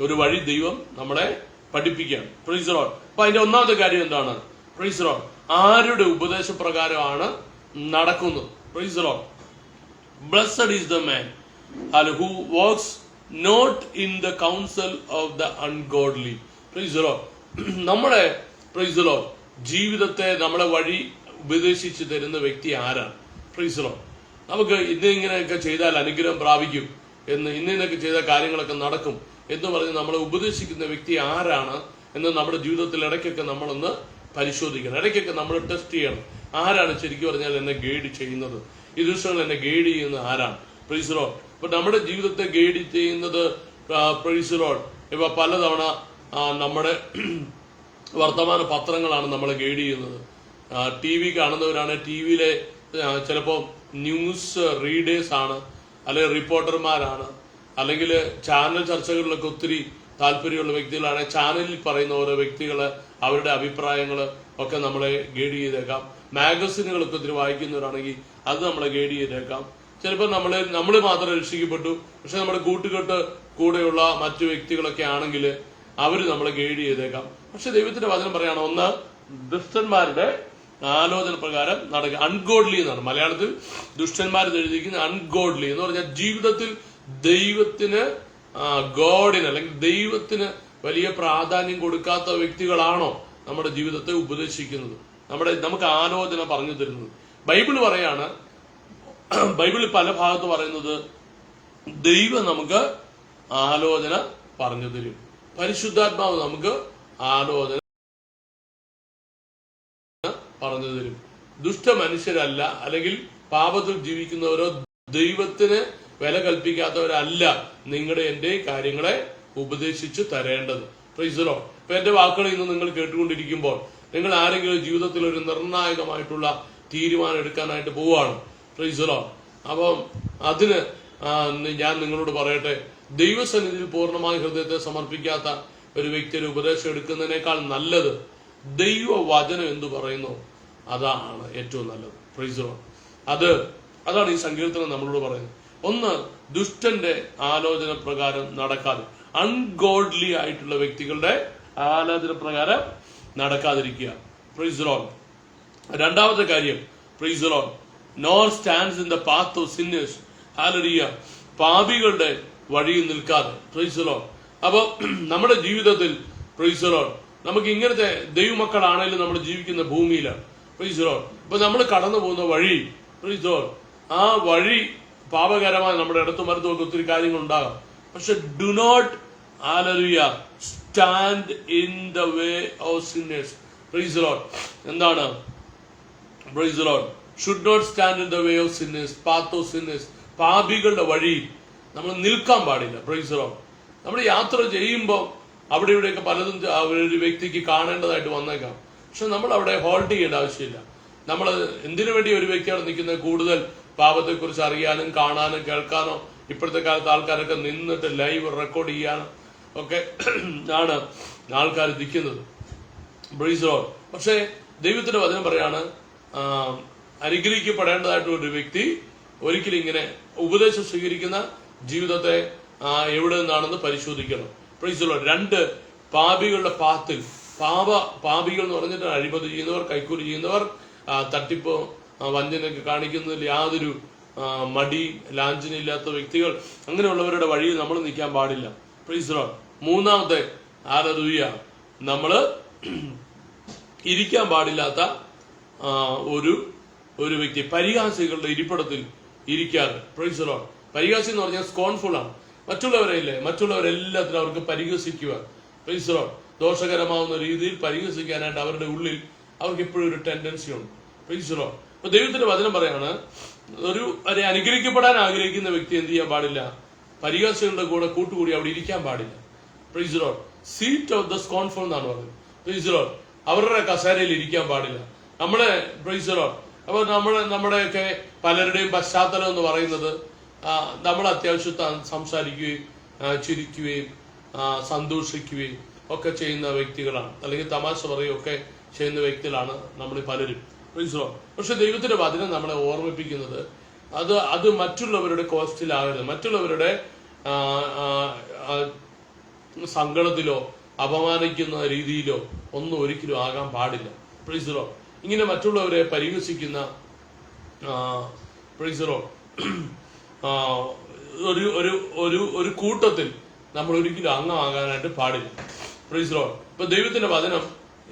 ഒരു വഴി ദൈവം നമ്മളെ പഠിപ്പിക്കുകയാണ്. Price the lord. അപ്പൊ അതിന്റെ 1ാമത്തെ കാര്യം എന്താണ്? Praise the Lord. ആരുടെ ഉപദേശപ്രകാരമാണ് നടക്കുന്നത്? Price the Lord. Blessed is the man who walks not in the counsel of the ungodly. Praise the Lord. നമ്മുടെ praise the Lord ജീവിതത്തെ നമ്മളെ വഴി ഉപദേശിച്ച് തരുന്ന വ്യക്തി ആരാണ്? Price the Lord. നമുക്ക് ഇങ്ങനെയൊക്കെ ചെയ്താൽ അനുഗ്രഹം പ്രാപിക്കും എന്ന്, ഇന്നൊക്കെ ചെയ്ത കാര്യങ്ങളൊക്കെ നടക്കും എന്ന് പറഞ്ഞ് നമ്മളെ ഉപദേശിക്കുന്ന വ്യക്തി ആരാണ് എന്ന് നമ്മുടെ ജീവിതത്തിൽ ഇടയ്ക്കൊക്കെ നമ്മളൊന്ന് പരിശോധിക്കണം. ഇടയ്ക്കൊക്കെ നമ്മൾ ടെസ്റ്റ് ചെയ്യണം. ആരാണ് ശരിക്കും പറഞ്ഞാൽ എന്നെ ഗൈഡ് ചെയ്യുന്നത്? ഈ ദിവസങ്ങൾ എന്നെ ഗൈഡ് ചെയ്യുന്നത് ആരാണ്? Price the Lord. ഇപ്പൊ നമ്മുടെ ജീവിതത്തെ ഗൈഡ് ചെയ്യുന്നത് പ്രൈസ് ദി ലോർഡ് ഇപ്പൊ പലതവണ നമ്മുടെ വർത്തമാന പത്രങ്ങളാണ് നമ്മളെ ഗൈഡ് ചെയ്യുന്നത്. TV കാണുന്നവരാണ്, TV ചിലപ്പോൾ ന്യൂസ് റീഡേഴ്സ് ആണ്, അല്ലെങ്കിൽ റിപ്പോർട്ടർമാരാണ്, അല്ലെങ്കിൽ ചാനൽ ചർച്ചകളിലൊക്കെ ഒത്തിരി താല്പര്യമുള്ള വ്യക്തികളാണ്. ചാനലിൽ പറയുന്ന ഓരോ വ്യക്തികള് അവരുടെ അഭിപ്രായങ്ങൾ ഒക്കെ നമ്മളെ ഗൈഡ് ചെയ്തേക്കാം. മാഗസിനുകളൊക്കെ ഒത്തിരി വായിക്കുന്നവരാണെങ്കിൽ അത് നമ്മളെ ഗൈഡ് ചെയ്തേക്കാം. ചിലപ്പോൾ നമ്മൾ മാത്രം രക്ഷിക്കപ്പെട്ടു, പക്ഷെ നമ്മുടെ കൂട്ടുകെട്ട് കൂടെയുള്ള മറ്റു വ്യക്തികളൊക്കെ ആണെങ്കിൽ അവര് നമ്മളെ ഗൈഡ് ചെയ്തേക്കാം. പക്ഷെ ദൈവത്തിന്റെ വചനം പറയാണ്, ഒന്ന് ദുഷ്ടന്മാരുടെ ആലോചന പ്രകാരം നടക്കുക. അൺഗോഡ്ലി എന്നാണ് മലയാളത്തിൽ ദുഷ്ടന്മാർ എഴുതിയിരിക്കുന്നത്. അൺഗോഡ്ലി എന്ന് പറഞ്ഞാൽ ജീവിതത്തിൽ ദൈവത്തിന് ഗോഡിന് അല്ലെങ്കിൽ ദൈവത്തിന് വലിയ പ്രാധാന്യം കൊടുക്കാത്ത വ്യക്തികളാണോ നമ്മുടെ ജീവിതത്തെ ഉപദേശിക്കുന്നത്, നമുക്ക് ആലോചന പറഞ്ഞു തരുന്നത്. ബൈബിൾ പറയാണ്, ബൈബിളിൽ പല ഭാഗത്ത് പറയുന്നത് ദൈവം നമുക്ക് ആലോചന പറഞ്ഞു തരും, പരിശുദ്ധാത്മാവ് നമുക്ക് ആലോചന പറഞ്ഞു തരും. ദുഷ്ട മനുഷ്യരല്ല, അല്ലെങ്കിൽ പാപത്തിൽ ജീവിക്കുന്നവരോ ദൈവത്തിന് വില കൽപ്പിക്കാത്തവരല്ല നിങ്ങളുടെ എന്റെ കാര്യങ്ങളെ ഉപദേശിച്ചു തരേണ്ടത്. Price the Lord. ഇപ്പൊ എന്റെ വാക്കുകൾ ഇന്ന് നിങ്ങൾ കേട്ടുകൊണ്ടിരിക്കുമ്പോൾ നിങ്ങൾ ആരെങ്കിലും ജീവിതത്തിൽ ഒരു നിർണായകമായിട്ടുള്ള തീരുമാനം എടുക്കാനായിട്ട് പോവുകയാണ്. Price the lord. അപ്പം അതിന് ഞാൻ നിങ്ങളോട് പറയട്ടെ, ദൈവസന്നിധിയിൽ പൂർണ്ണമായ ഹൃദയത്തെ സമർപ്പിക്കാത്ത ഒരു വ്യക്തിയുടെ ഉപദേശം എടുക്കുന്നതിനേക്കാൾ നല്ലത് ദൈവവചനം എന്തു പറയുന്നു അതാണ് ഏറ്റവും നല്ലത്. Price the Lord. അതാണ് ഈ സങ്കീർത്തനം നമ്മളോട് പറയുന്നത്. ഒന്ന്, ദുഷ്ടന്റെ ആലോചന പ്രകാരം നടക്കാതെ, അൺഗോഡ്ലി ആയിട്ടുള്ള വ്യക്തികളുടെ ആലോചന പ്രകാരം നടക്കാതിരിക്കുക. Price the Lord. രണ്ടാമത്തെ കാര്യം, price the Lord, nor stands in the path of sinners. Hallelujah. പാപികളുടെ വഴിയിൽ നിൽക്കാതെ. Price the lord. അപ്പൊ നമ്മുടെ ജീവിതത്തിൽ പ്രൈസ് ദി ലോർഡ് നമുക്ക് ഇങ്ങനത്തെ ദൈവമക്കളാണെങ്കിലും നമ്മൾ ജീവിക്കുന്ന ഭൂമിയിലാണ്. Price the Lord. ഇപ്പൊ നമ്മൾ കടന്നു പോകുന്ന വഴി, പ്രൈസ് ദി ലോർഡ്, ആ വഴി പാപകരമായ നമ്മുടെ ഇടത്തും മരത്തും ഒക്കെ ഒത്തിരി കാര്യങ്ങൾ ഉണ്ടാകാം. പക്ഷെ do not hallelujah stand in the way of sinners. Praise the lord. എന്താണ്? Praise the lord. Should not stand in the way of sinners, path of sinners. പാപികളുടെ വഴി നമ്മൾ നിൽക്കാൻ പാടില്ല. Praise the lord. നമ്മൾ യാത്ര ചെയ്യുമ്പോൾ അവിടെ ഇവിടെയൊക്കെ പലതും ഒരു വ്യക്തിക്ക് കാണേണ്ടതായിട്ട് വന്നേക്കാം. പക്ഷെ നമ്മൾ അവിടെ ഹോൾഡ് ചെയ്യേണ്ട ആവശ്യമില്ല. നമ്മൾ എന്തിനു വേണ്ടി ഒരു വ്യക്തിയാണ് നിൽക്കുന്നത്? കൂടുതൽ പാപത്തെക്കുറിച്ച് അറിയാനും കാണാനും കേൾക്കാനോ. ഇപ്പോഴത്തെ കാലത്ത് ആൾക്കാരൊക്കെ നിന്നിട്ട് ലൈവ് റെക്കോർഡ് ചെയ്യാനും ഒക്കെ ആണ് ആൾക്കാർ നിൽക്കുന്നത്. Price the Lord. പക്ഷേ ദൈവത്തിന്റെ വചനം പറയാണ്, അനുഗ്രഹിക്കപ്പെടേണ്ടതായിട്ടുള്ള ഒരു വ്യക്തി ഒരിക്കലും ഇങ്ങനെ ഉപദേശം സ്വീകരിക്കുന്ന ജീവിതത്തെ എവിടെ നിന്നാണെന്ന് പരിശോധിക്കണം. Price the Lord. രണ്ട്, പാപികളുടെ പാത്തിൽ, പാപികൾ എന്ന് പറഞ്ഞിട്ട് അഴിമതി ചെയ്യുന്നവർ, കൈക്കൂലി ചെയ്യുന്നവർ, തട്ടിപ്പ് വഞ്ചനയൊക്കെ കാണിക്കുന്നതിൽ യാതൊരു മടി ലാഞ്ചനയില്ലാത്ത വ്യക്തികൾ, അങ്ങനെയുള്ളവരുടെ വഴിയിൽ നമ്മൾ നിൽക്കാൻ പാടില്ല. Praise the lord. മൂന്നാമത്തെ, ഹല്ലേലൂയ, നമ്മള് ഇരിക്കാൻ പാടില്ലാത്ത ഒരു വ്യക്തി, പരിഹാസികളുടെ ഇരിപ്പിടത്തിൽ ഇരിക്കാറ്. Praise the lord. പരിഹാസി എന്ന് പറഞ്ഞാൽ സ്കോൺഫുൾ ആണ്. മറ്റുള്ളവരെല്ലാത്തിനും അവർക്ക് പരിഹസിക്കുക. Praise the lord. ദോഷകരമാവുന്ന രീതിയിൽ പരിഹസിക്കാനായിട്ട് അവരുടെ ഉള്ളിൽ അവർക്ക് എപ്പോഴും ഒരു ടെൻഡൻസി ഉണ്ട്. Praise the lord. അപ്പൊ ദൈവത്തിന്റെ വചനം പറയാണ്, ഒരു അനുഗ്രഹിക്കപ്പെടാൻ ആഗ്രഹിക്കുന്ന വ്യക്തി എന്ത് ചെയ്യാൻ പാടില്ല? പരിഹാസികളുടെ കൂടെ കൂട്ടുകൂടി അവിടെ ഇരിക്കാൻ പാടില്ല. Praise the Lord. Seat of the സ്കോൺഫുൾ എന്നാണ് പറയുന്നത്. Price the Lord. അവരുടെ കസേരയിൽ ഇരിക്കാൻ പാടില്ല. നമ്മളെ പ്രൈസ് ദി ലോർഡ്. അപ്പൊ നമ്മുടെയൊക്കെ പലരുടെയും പശ്ചാത്തലം എന്ന് പറയുന്നത് നമ്മൾ അത്യാവശ്യം സംസാരിക്കുകയും ചിരിക്കുകയും സന്തോഷിക്കുകയും ഒക്കെ ചെയ്യുന്ന വ്യക്തികളാണ്, അല്ലെങ്കിൽ തമാശ പറയുകയൊക്കെ ചെയ്യുന്ന വ്യക്തികളാണ് നമ്മൾ പലരും. പക്ഷെ ദൈവത്തിന്റെ വചനം നമ്മളെ ഓർമ്മിപ്പിക്കുന്നത് അത് മറ്റുള്ളവരുടെ കോസ്റ്റിലാകരുത്, മറ്റുള്ളവരുടെ സങ്കടത്തിലോ അപമാനിക്കുന്ന രീതിയിലോ ഒന്നും ഒരിക്കലും ആകാൻ പാടില്ല. Praise the Lord. ഇങ്ങനെ മറ്റുള്ളവരെ പരിഹസിക്കുന്ന പ്രൈസ് ദി ലോർഡ് ഒരു കൂട്ടത്തിൽ നമ്മൾ ഒരിക്കലും അംഗമാകാനായിട്ട് പാടില്ല. Praise the Lord. ഇപ്പൊ ദൈവത്തിന്റെ വചനം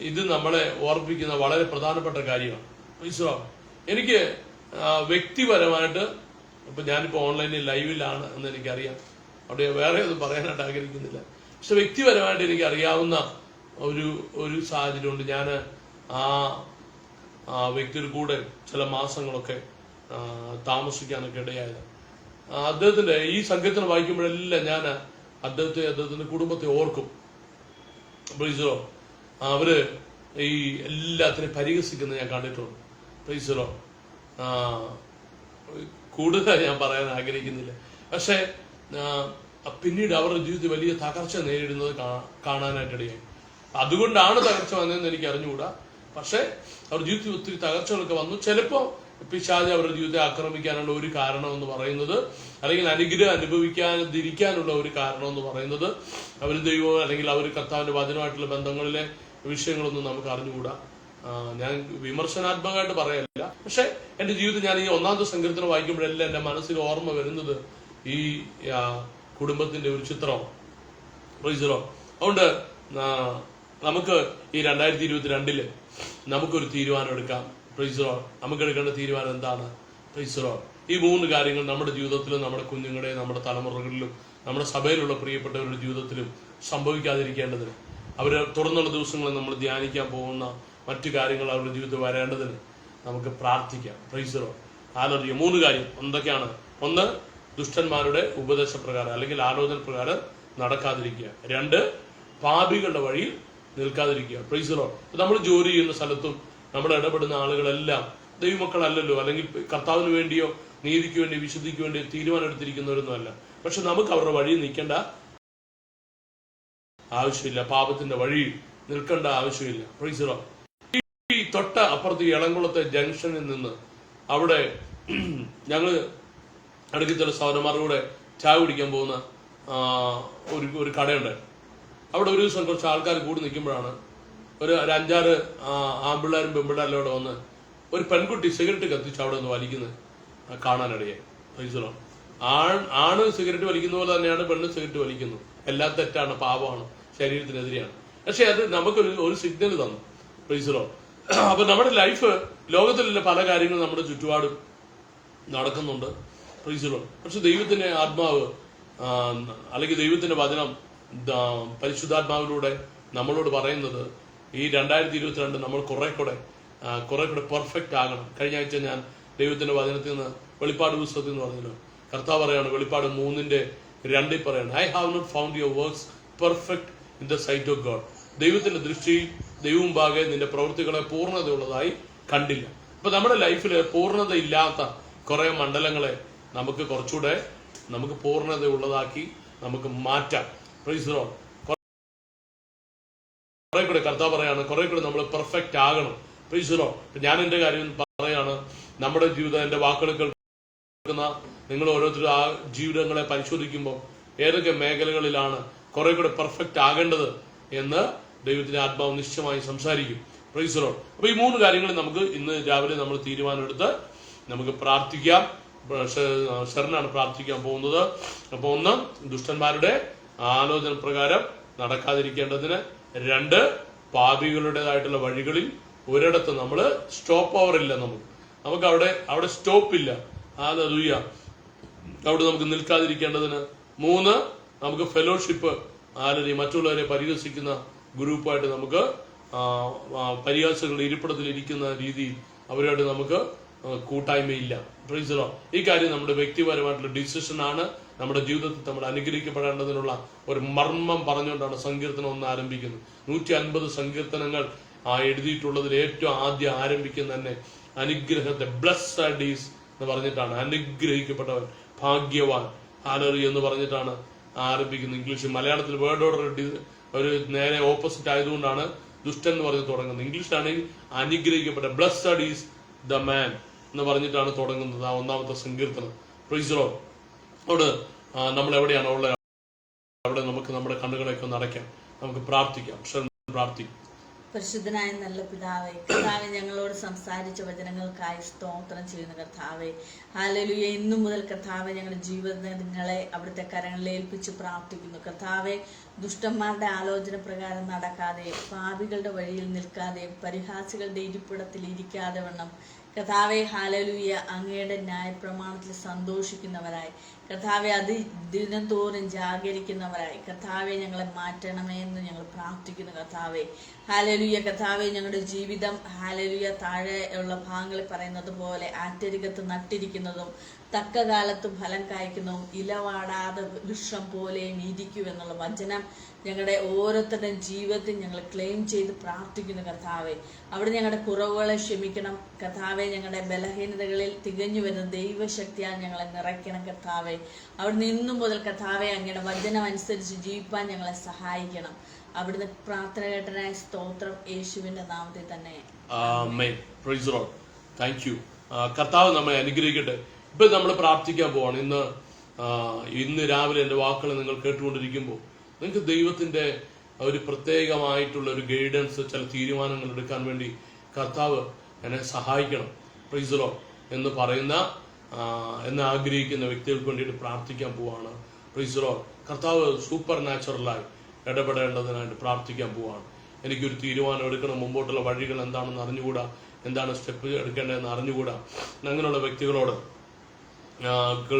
ഇത് നമ്മളെ ഓർമ്മിപ്പിക്കുന്ന വളരെ പ്രധാനപ്പെട്ട കാര്യമാണ്. Price the Lord. എനിക്ക് വ്യക്തിപരമായിട്ട്, ഇപ്പൊ ഞാനിപ്പോ ഓൺലൈനിൽ ലൈവിലാണ് എന്ന് എനിക്കറിയാം, അവിടെ വേറെ ഒന്നും പറയാനായിട്ട് ആഗ്രഹിക്കുന്നില്ല. പക്ഷെ വ്യക്തിപരമായിട്ട് എനിക്ക് അറിയാവുന്ന ഒരു സാഹചര്യമുണ്ട്. ഞാൻ ആ വ്യക്തിയുടെ കൂടെ ചില മാസങ്ങളൊക്കെ താമസിക്കാനൊക്കെ ഇടയായത്. അദ്ദേഹത്തിന്റെ ഈ സങ്കീർത്തനം വായിക്കുമ്പോഴെല്ലാം ഞാൻ അദ്ദേഹത്തിന്റെ കുടുംബത്തെ ഓർക്കും. Price the lord. അവര് ഈ എല്ലാത്തിനെയും പരിഹസിക്കുന്നത് ഞാൻ കണ്ടിട്ടുണ്ട്. Price the Lord. കൂടുതൽ ഞാൻ പറയാൻ ആഗ്രഹിക്കുന്നില്ല. പക്ഷെ പിന്നീട് അവരുടെ ജീവിതത്തിൽ വലിയ തകർച്ച നേരിടുന്നത് കാണാനായിട്ടിടയായി. അതുകൊണ്ടാണ് തകർച്ച വന്നതെന്ന് എനിക്ക് അറിഞ്ഞുകൂടാ. പക്ഷെ അവരുടെ ജീവിതത്തിൽ ഒത്തിരി തകർച്ചകളൊക്കെ വന്നു. ചിലപ്പോൾ പിശാച് അവരുടെ ജീവിതത്തെ ആക്രമിക്കാനുള്ള ഒരു കാരണം എന്ന് പറയുന്നത്, അല്ലെങ്കിൽ അനുഗ്രഹം അനുഭവിക്കാതിരിക്കാനുള്ള ഒരു കാരണം എന്ന് പറയുന്നത്, അവർ ദൈവം അല്ലെങ്കിൽ അവർ കർത്താവിന്റെ വചനമായിട്ടുള്ള ബന്ധങ്ങളിലെ വിഷയങ്ങളൊന്നും നമുക്ക് അറിഞ്ഞുകൂടാ. ഞാൻ വിമർശനാത്മകമായിട്ട് പറയല്ല. പക്ഷെ എന്റെ ജീവിതത്തിൽ ഞാൻ ഈ 1-ാമത്തെ സങ്കീർത്തനം വായിക്കുമ്പോഴെല്ലാം എന്റെ മനസ്സിൽ ഓർമ്മ വരുന്നത് ഈ കുടുംബത്തിന്റെ ഒരു ചിത്രമാണ്. അതുകൊണ്ട് നമുക്ക് ഈ 2022 നമുക്കൊരു തീരുമാനം എടുക്കാം. നമുക്ക് എടുക്കേണ്ട തീരുമാനം എന്താണ്? ഈ 3 കാര്യങ്ങൾ നമ്മുടെ ജീവിതത്തിലും നമ്മുടെ കുഞ്ഞുങ്ങളുടെ നമ്മുടെ തലമുറകളിലും നമ്മുടെ സഭയിലുള്ള പ്രിയപ്പെട്ടവരുടെ ജീവിതത്തിലും സംഭവിക്കാതിരിക്കേണ്ടതിന്, അവര് തുറന്നുള്ള ദിവസങ്ങളിൽ നമ്മൾ ധ്യാനിക്കാൻ പോകുന്ന മറ്റു കാര്യങ്ങൾ അവരുടെ ജീവിതത്തിൽ വരേണ്ടതിന് നമുക്ക് പ്രാർത്ഥിക്കാം. 3 കാര്യം എന്തൊക്കെയാണ്? 1, ദുഷ്ടന്മാരുടെ ഉപദേശപ്രകാരം അല്ലെങ്കിൽ ആലോചന പ്രകാരം നടക്കാതിരിക്കുക. 2, പാപികളുടെ വഴിയിൽ നിൽക്കാതിരിക്കുക. നമ്മൾ ജോലി ചെയ്യുന്ന സ്ഥലത്തും നമ്മൾ ഇടപെടുന്ന ആളുകളെല്ലാം ദൈവമക്കളല്ലല്ലോ, അല്ലെങ്കിൽ കർത്താവിന് വേണ്ടിയോ നീതിക്ക് വേണ്ടി വിശുദ്ധിക്ക് വേണ്ടി തീരുമാനം എടുത്തിരിക്കുന്നവരൊന്നും അല്ല. പക്ഷെ നമുക്ക് അവരുടെ വഴിയിൽ നിൽക്കേണ്ട ആവശ്യമില്ല, പാപത്തിന്റെ വഴിയിൽ നിൽക്കേണ്ട ആവശ്യമില്ല. ഈ തൊട്ട അപ്പുറത്ത് എളംകുളത്തെ ജംഗ്ഷനിൽ നിന്ന് അവിടെ ഞങ്ങള് ഇടയ്ക്ക് ചില സഹോദരന്മാരുടെ കൂടെ ചായ കുടിക്കാൻ പോകുന്ന ഒരു കടയുണ്ട്. അവിടെ ഒരു ദിവസം കുറച്ച് ആൾക്കാർ കൂടി നിൽക്കുമ്പോഴാണ് ഒരു 5-6 ആൺപിള്ളേരും പെൺപിള്ളേരും അവിടെ വന്ന് ഒരു പെൺകുട്ടി സിഗരറ്റ് കത്തിച്ച് അവിടെ നിന്ന് വലിക്കുന്നത് കാണാനിടയായി. ആണ് സിഗരറ്റ് വലിക്കുന്ന പോലെ തന്നെയാണ് പെണ്ണ് സിഗരറ്റ് വലിക്കുന്നത്. എല്ലാം തെറ്റാണ്, പാപമാണ്, ശരീരത്തിനെതിരെയാണ്. പക്ഷെ അത് നമുക്കൊരു സിഗ്നൽ തന്നു. അപ്പൊ നമ്മുടെ ലൈഫ്, ലോകത്തിലുള്ള പല കാര്യങ്ങളും നമ്മുടെ ചുറ്റുപാടും നടക്കുന്നുണ്ട്. പക്ഷെ ദൈവത്തിന്റെ ആത്മാവ് അല്ലെങ്കിൽ ദൈവത്തിന്റെ വചനം പരിശുദ്ധാത്മാവിലൂടെ നമ്മളോട് പറയുന്നത് ഈ 2022 നമ്മൾ കുറെ കൂടെ പെർഫെക്റ്റ് ആകണം. കഴിഞ്ഞ ആഴ്ച ഞാൻ ദൈവത്തിന്റെ വചനത്തിൽ നിന്ന് വെളിപ്പാട് പുസ്തകത്തിൽ നിന്ന് പറഞ്ഞല്ലോ, കർത്താവ് പറയാണ് വെളിപ്പാട് 3:2 പറയാണ്, I have not found your works perfect in the sight of God. ദൈവത്തിന്റെ ദൃഷ്ടിയിൽ ദൈവം ഭാഗെ നിന്റെ പ്രവൃത്തികളെ പൂർണ്ണതയുള്ളതായി കണ്ടില്ല. അപ്പൊ നമ്മുടെ ലൈഫിൽ പൂർണ്ണതയില്ലാത്ത കുറെ മണ്ഡലങ്ങളെ നമുക്ക് കുറച്ചുകൂടെ പൂർണ്ണതയുള്ളതാക്കി നമുക്ക് മാറ്റാം. കുറെ കൂടെ കർത്താവ് പറയാണ് കുറെ കൂടെ നമ്മൾ പെർഫെക്റ്റ് ആകണം. ഞാൻ എന്റെ കാര്യം പറയാണ്, നമ്മുടെ ജീവിതം, എന്റെ വാക്കുകൾ കേൾക്കുന്ന നിങ്ങൾ ഓരോരുത്തരും ആ ജീവിതങ്ങളെ പരിശോധിക്കുമ്പോൾ ഏതൊക്കെ മേഖലകളിലാണ് കുറെ കൂടെ പെർഫെക്റ്റ് ആകേണ്ടത് എന്ന് ദൈവത്തിന്റെ ആത്മാവ് നിശ്ചയമായി സംസാരിക്കും. അപ്പൊ ഈ 3 കാര്യങ്ങൾ നമുക്ക് ഇന്ന് രാവിലെ നമ്മൾ തീരുമാനമെടുത്ത് നമുക്ക് പ്രാർത്ഥിക്കാം. ശരണാണ് പ്രാർത്ഥിക്കാൻ പോകുന്നത്. അപ്പൊ 1, ദുഷ്ടന്മാരുടെ ആലോചന പ്രകാരം നടക്കാതിരിക്കേണ്ടതിന്. 2, പാപികളുടേതായിട്ടുള്ള വഴികളിൽ ഒരിടത്ത് നമ്മള് സ്റ്റോപ്പ് ഓവർ ഇല്ല, നമുക്ക് അവിടെ സ്റ്റോപ്പ് ഇല്ല. അവിടെ നമുക്ക് നിൽക്കാതിരിക്കേണ്ടതിന്. 3, നമുക്ക് ഫെലോഷിപ്പ്, മറ്റുള്ളവരെ പരിഹസിക്കുന്ന ഗ്രൂപ്പായിട്ട് നമുക്ക് പരിഹാസങ്ങളുടെ ഇരിപ്പിടത്തിൽ ഇരിക്കുന്ന രീതിയിൽ അവരുമായിട്ട് നമുക്ക് കൂട്ടായ്മയില്ല. ഈ കാര്യം നമ്മുടെ വ്യക്തിപരമായിട്ടുള്ള ഡിസിഷൻ ആണ്. നമ്മുടെ ജീവിതത്തിൽ നമ്മൾ അനുഗ്രഹിക്കപ്പെടേണ്ടതിനുള്ള ഒരു മർമ്മം പറഞ്ഞുകൊണ്ടാണ് സങ്കീർത്തനം 1 ആരംഭിക്കുന്നത്. 150 സങ്കീർത്തനങ്ങൾ എഴുതിയിട്ടുള്ളതിൽ ഏറ്റവും ആദ്യം ആരംഭിക്കുന്ന തന്നെ അനുഗ്രഹത്തെ, ബ്ലെസ്ഡ് ഈസ് എന്ന് പറഞ്ഞിട്ടാണ്. അനുഗ്രഹിക്കപ്പെട്ടവൻ, ഭാഗ്യവാൻ, ഹല്ലേലൂയ എന്ന് പറഞ്ഞിട്ടാണ് ആരംഭിക്കുന്നത്. ഇംഗ്ലീഷ്, മലയാളത്തിൽ വേർഡ് ഓർഡർ ഒരു നേരെ ഓപ്പോസിറ്റ് ആയതുകൊണ്ടാണ് ദുഷ്ടൻ എന്ന് പറഞ്ഞ് തുടങ്ങുന്നത്. ഇംഗ്ലീഷിലാണെങ്കിൽ അനുഗ്രഹിക്കപ്പെട്ട, ബ്ലെസ്ഡ് ഈസ് ദ മാൻ എന്ന് പറഞ്ഞിട്ടാണ് തുടങ്ങുന്നത് ആ 1-ാമത്തെ സങ്കീർത്തനം. അവിടെ നമ്മൾ എവിടെയാണ് ഉള്ളത്, അവിടെ നമുക്ക് നമ്മുടെ കണ്ണുകളെയൊക്കെ ഒന്ന് അടയ്ക്കാം, നമുക്ക് പ്രാർത്ഥിക്കാം. പ്രാർത്ഥിക്കാം. പരിശുദ്ധനായ നല്ല പിതാവേ, കർത്താവെ ഞങ്ങളോട് സംസാരിച്ച വചനങ്ങൾക്കായി സ്തോത്രം ചെയ്യുന്ന കർത്താവെ. ഹല്ലേലൂയ. ഇന്നു മുതൽ കർത്താവെ ഞങ്ങളുടെ ജീവിതങ്ങളെ അവിടുത്തെ കരങ്ങളിൽ ഏൽപ്പിച്ച് പ്രാർത്ഥിക്കുന്നു. കർത്താവെ, ദുഷ്ടന്മാരുടെ ആലോചന പ്രകാരം നടക്കാതെ, പാപികളുടെ വഴിയിൽ നിൽക്കാതെ, പരിഹാസികളുടെ ഇരിപ്പിടത്തിൽ ഇരിക്കാതെ വണ്ണം കർത്താവെ, ഹല്ലേലൂയ, അങ്ങയുടെ ന്യായപ്രമാണത്തിൽ സന്തോഷിക്കുന്നവരായി, കർത്താവെ അത് ദിനംതോറും ജാഗരിക്കുന്നവരായി കർത്താവെ ഞങ്ങളെ മാറ്റണമേ എന്ന് ഞങ്ങൾ പ്രാർത്ഥിക്കുന്നു. കർത്താവെ, ഹല്ലേലൂയ. കർത്താവെ, ഞങ്ങളുടെ ജീവിതം ഹല്ലേലൂയ താഴെ ഉള്ള ഭാഗങ്ങളിൽ പറയുന്നത് പോലെ ആറ്റരികത്ത് നട്ടിരിക്കുന്നതും തക്ക കാലത്ത് ഫലം കായ്ക്കുന്നതും ഇലവാടാതെ വൃക്ഷം പോലെയും ഇരിക്കുമെന്നുള്ള വചനം ഞങ്ങളുടെ ഓരോരുത്തരുടെയും ജീവിതത്തിൽ ഞങ്ങൾ ക്ലെയിം ചെയ്ത് പ്രാർത്ഥിക്കുന്നു കർത്താവെ. അവിടെ ഞങ്ങളുടെ കുറവുകളെ ക്ഷമിക്കണം കർത്താവെ. ഞങ്ങളുടെ ബലഹീനതകളിൽ തികഞ്ഞു വരുന്ന ദൈവശക്തിയാൽ ഞങ്ങളെ നിറയ്ക്കണം കർത്താവെ. അവിടെ നിന്നു മുതൽ കർത്താവെ അങ്ങയുടെ വചനം അനുസരിച്ച് ജീവിപ്പാൻ ഞങ്ങളെ സഹായിക്കണം. അവിടുന്ന് പ്രാർത്ഥന കേട്ടനായ സ്തോത്രം യേശുവിന്റെ നാമത്തിൽ തന്നെ. Amen. Praise the lord. Thank you. കർത്താവ് നമ്മെ അനുഗ്രഹിക്കട്ടെ. ഇപ്പൊ നമ്മൾ പ്രാർത്ഥിക്കാൻ പോവാണ്. ഇന്ന് രാവിലെ എൻ്റെ വാക്കുകൾ നിങ്ങൾ കേട്ടുകൊണ്ടിരിക്കുമ്പോൾ നിങ്ങൾക്ക് ദൈവത്തിന്റെ ഒരു പ്രത്യേകമായിട്ടുള്ള ഒരു ഗൈഡൻസ്, ചില തീരുമാനങ്ങൾ എടുക്കാൻ വേണ്ടി കർത്താവ് എന്നെ സഹായിക്കണം. പ്രൈസ് ദി ലോർഡ് എന്ന് പറയുന്ന എന്നെ ആഗ്രഹിക്കുന്ന വ്യക്തികൾക്ക് വേണ്ടിയിട്ട് പ്രാർത്ഥിക്കാൻ പോവാണ്. Price the Lord. കർത്താവ് സൂപ്പർ നാച്ചുറലായി ഇടപെടേണ്ടതിനായിട്ട് പ്രാർത്ഥിക്കാൻ പോവാണ്. എനിക്കൊരു തീരുമാനം എടുക്കണം, മുമ്പോട്ടുള്ള വഴികൾ എന്താണെന്ന് അറിഞ്ഞുകൂടാ, എന്താണ് സ്റ്റെപ്പ് എടുക്കേണ്ടതെന്ന് അറിഞ്ഞുകൂടാ. അങ്ങനെയുള്ള വ്യക്തികളോട്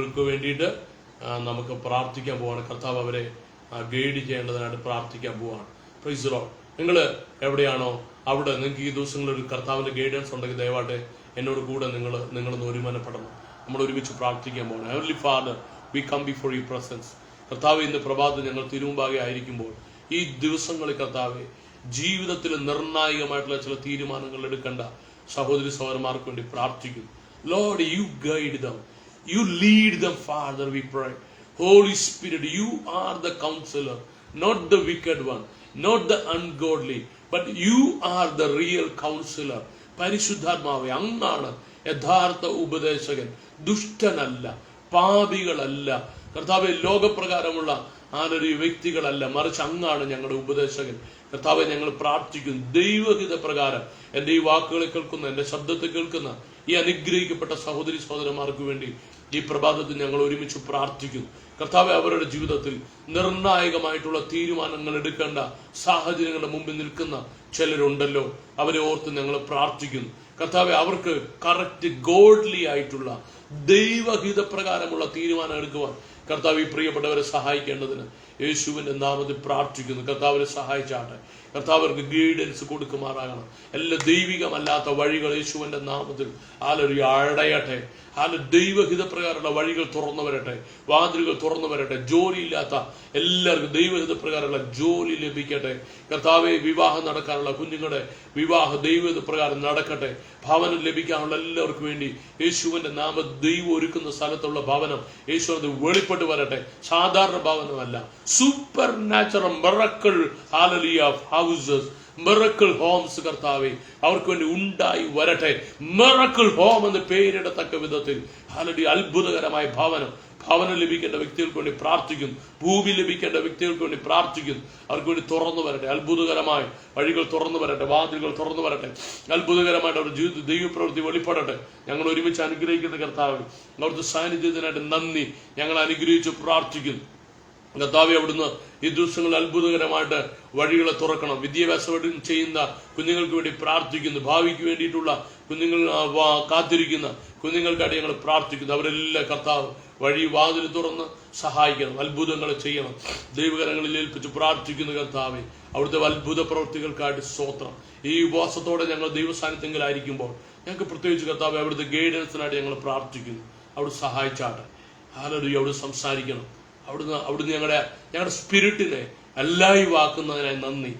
ൾക്ക് വേണ്ടിയിട്ട് നമുക്ക് പ്രാർത്ഥിക്കാൻ പോവാണ്. കർത്താവ് അവരെ ഗൈഡ് ചെയ്യേണ്ടതിനായിട്ട് പ്രാർത്ഥിക്കാൻ പോവാണ്. Price the Lord. നിങ്ങൾ എവിടെയാണോ അവിടെ നിങ്ങൾക്ക് ഈ ദിവസങ്ങളിൽ ഒരു കർത്താവിന്റെ ഗൈഡൻസ് ഉണ്ടെങ്കിൽ ദയവായിട്ട് എന്നോട് കൂടെ നിങ്ങളൊന്ന് ഒരുമനപ്പെടണം. നമ്മൾ ഒരുമിച്ച് പ്രാർത്ഥിക്കാൻ പോകണം. Heavenly Father, we come before your presence. കർത്താവ് ഇന്ന് പ്രഭാതം ഞങ്ങൾ തിരുമുമ്പാകെ ആയിരിക്കുമ്പോൾ ഈ ദിവസങ്ങളിൽ കർത്താവെ ജീവിതത്തിൽ നിർണായകമായിട്ടുള്ള ചില തീരുമാനങ്ങൾ എടുക്കേണ്ട സഹോദരി സഹോദരന്മാർക്ക് വേണ്ടി പ്രാർത്ഥിക്കുന്നു. Lord, you guide them, you lead them Father, we pray. Holy Spirit, you are the counselor, not the wicked one, not the ungodly, but you are the real counselor. പരിശുദ്ധാത്മാവേ, അങ്ങാണ് യഥാർത്ഥ ഉപദേശകൻ. ദുഷ്ടനല്ല, പാപികളല്ല കർത്താവെ, ലോകപ്രകാരമുള്ള ആരൊരു വ്യക്തികളല്ല, മറിച്ച് അങ്ങാണ് ഞങ്ങളുടെ ഉപദേശകൻ. കർത്താവെ, ഞങ്ങൾ പ്രാർത്ഥിക്കുന്നു ദൈവഹിത പ്രകാരം എൻ്റെ ഈ വാക്കുകളെ കേൾക്കുന്ന, എൻ്റെ ശബ്ദത്തെ കേൾക്കുന്ന ഈ അനുഗ്രഹിക്കപ്പെട്ട സഹോദരി സഹോദരന്മാർക്ക് വേണ്ടി ഈ പ്രഭാതത്തിൽ ഞങ്ങൾ ഒരുമിച്ച് പ്രാർത്ഥിക്കുന്നു. കർത്താവെ, അവരുടെ ജീവിതത്തിൽ നിർണായകമായിട്ടുള്ള തീരുമാനങ്ങൾ എടുക്കേണ്ട സാഹചര്യങ്ങളുടെ മുമ്പിൽ നിൽക്കുന്ന ചിലരുണ്ടല്ലോ, അവരെ ഓർത്ത് ഞങ്ങൾ പ്രാർത്ഥിക്കുന്നു. കർത്താവെ, അവർക്ക് കറക്റ്റ് ഗോഡ്ലി ആയിട്ടുള്ള ദൈവഹിത പ്രകാരമുള്ള തീരുമാനം എടുക്കുവാൻ കർത്താവ് ഈ പ്രിയപ്പെട്ടവരെ സഹായിക്കേണ്ടതിന് യേശുവിന്റെ നാമത്തിൽ പ്രാർത്ഥിക്കുന്നു. കർത്താവിനെ സഹായിച്ചാട്ടെ. കർത്താവ് അവർക്ക് ഗൈഡൻസ് കൊടുക്കുമാറാകണം. എല്ലാ ദൈവികമല്ലാത്ത വഴികൾ യേശുവിന്റെ നാമത്തിൽ അടയട്ടെ. ദൈവഹിത പ്രകാരമുള്ള വഴികൾ തുറന്നു വരട്ടെ, വാതിലുകൾ തുറന്നു വരട്ടെ. ജോലിയില്ലാത്ത എല്ലാവർക്കും ദൈവഹിത പ്രകാരമുള്ള ജോലി ലഭിക്കട്ടെ. കർത്താവെ, വിവാഹം നടക്കാനുള്ള കുഞ്ഞുങ്ങളുടെ വിവാഹ ദൈവഹിത പ്രകാരം നടക്കട്ടെ. ഭവനം ലഭിക്കാനുള്ള എല്ലാവർക്കും വേണ്ടി യേശുവിന്റെ നാമ ദൈവം ഒരുക്കുന്ന സ്ഥലത്തുള്ള ഭവനം യേശു അത് വെളിപ്പെട്ട് വരട്ടെ. സാധാരണ ഭവനമല്ല, supernatural miracle houses, miracle homes കർത്താവെ അവർക്ക് വേണ്ടി ഉണ്ടായി വരട്ടെ. മിറക്കിൾ ഹോം എന്ന് പേരിടത്തക്ക വിധത്തിൽ അത്ഭുതകരമായ ഭവനം ലഭിക്കേണ്ട വ്യക്തികൾക്ക് വേണ്ടി പ്രാർത്ഥിക്കുന്നു. ഭൂമി ലഭിക്കേണ്ട വ്യക്തികൾക്ക് വേണ്ടി പ്രാർത്ഥിക്കുന്നു. അവർക്ക് വേണ്ടി തുറന്നു വരട്ടെ. അത്ഭുതകരമായ വഴികൾ തുറന്നു വരട്ടെ, വാതിലുകൾ തുറന്നു വരട്ടെ. അത്ഭുതകരമായിട്ട് അവരുടെ ജീവിതത്തിൽ ദൈവപ്രവൃത്തി വെളിപ്പെടട്ടെ. ഞങ്ങൾ ഒരുമിച്ച് അനുഗ്രഹിക്കുന്ന കർത്താവ്, അവിടുത്തെ സാന്നിധ്യത്തിനായിട്ട് നന്ദി. ഞങ്ങൾ അനുഗ്രഹിച്ച് പ്രാർത്ഥിക്കുന്നു. കർത്താവെ, അവിടുന്ന് ഈ ദിവസങ്ങളിൽ അത്ഭുതകരമായിട്ട് വഴികളെ തുറക്കണം. വിദ്യാഭ്യാസം ചെയ്യുന്ന കുഞ്ഞുങ്ങൾക്ക് വേണ്ടി പ്രാർത്ഥിക്കുന്നു. ഭാവിക്ക് വേണ്ടിയിട്ടുള്ള കുഞ്ഞുങ്ങൾ കാത്തിരിക്കുന്ന കുഞ്ഞുങ്ങൾക്കായിട്ട് ഞങ്ങൾ പ്രാർത്ഥിക്കുന്നു. അവരെല്ലാം കർത്താവ് വഴി വാതിൽ തുറന്ന് സഹായിക്കണം, അത്ഭുതങ്ങൾ ചെയ്യണം. ദൈവകരങ്ങളിൽ ഏൽപ്പിച്ച് പ്രാർത്ഥിക്കുന്നു കർത്താവെ. അവിടുത്തെ അത്ഭുത പ്രവൃത്തികൾക്കായിട്ട് സ്തോത്രം. ഈ ഉപവാസത്തോടെ ഞങ്ങൾ ദൈവസാന്നിധ്യങ്ങളായിരിക്കുമ്പോൾ ഞങ്ങൾക്ക് പ്രത്യേകിച്ച് കർത്താവെ അവിടുത്തെ ഗൈഡൻസിനായിട്ട് ഞങ്ങൾ പ്രാർത്ഥിക്കുന്നു. അവിടെ സഹായിച്ചാട്ടെ. ഹല്ലേലൂയ. അവിടെ സംസാരിക്കണം. അവിടുന്ന് ഞങ്ങളുടെ സ്പിരിറ്റിനെ അല്ലായിവാക്കുന്നതിനായി നന്ദി.